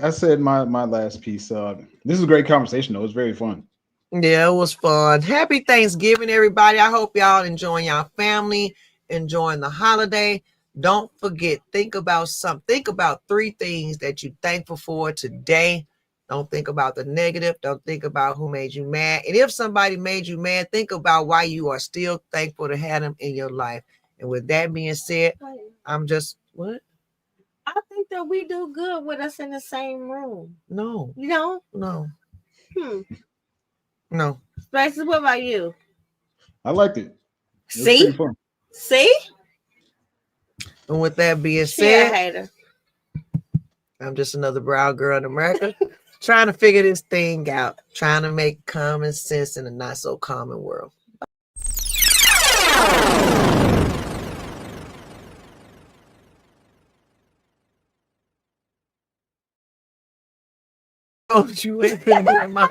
I said my last piece. This is a great conversation, though. It was very fun. Yeah, it was fun. Happy Thanksgiving, everybody. I hope y'all enjoying y'all family, enjoying the holiday. Don't forget, think about 3 things that you're thankful for today. Don't think about the negative. Don't think about who made you mad. And if somebody made you mad, think about why you are still thankful to have them in your life. And with that being said, I'm just, what? I think that we do good with us in the same room. No. You know? No. No. Spaces, what about you? I liked it. See? See? And with that being said, I'm just another brown girl in America trying to figure this thing out, trying to make common sense in a not so common world. Oh, you ain't been in my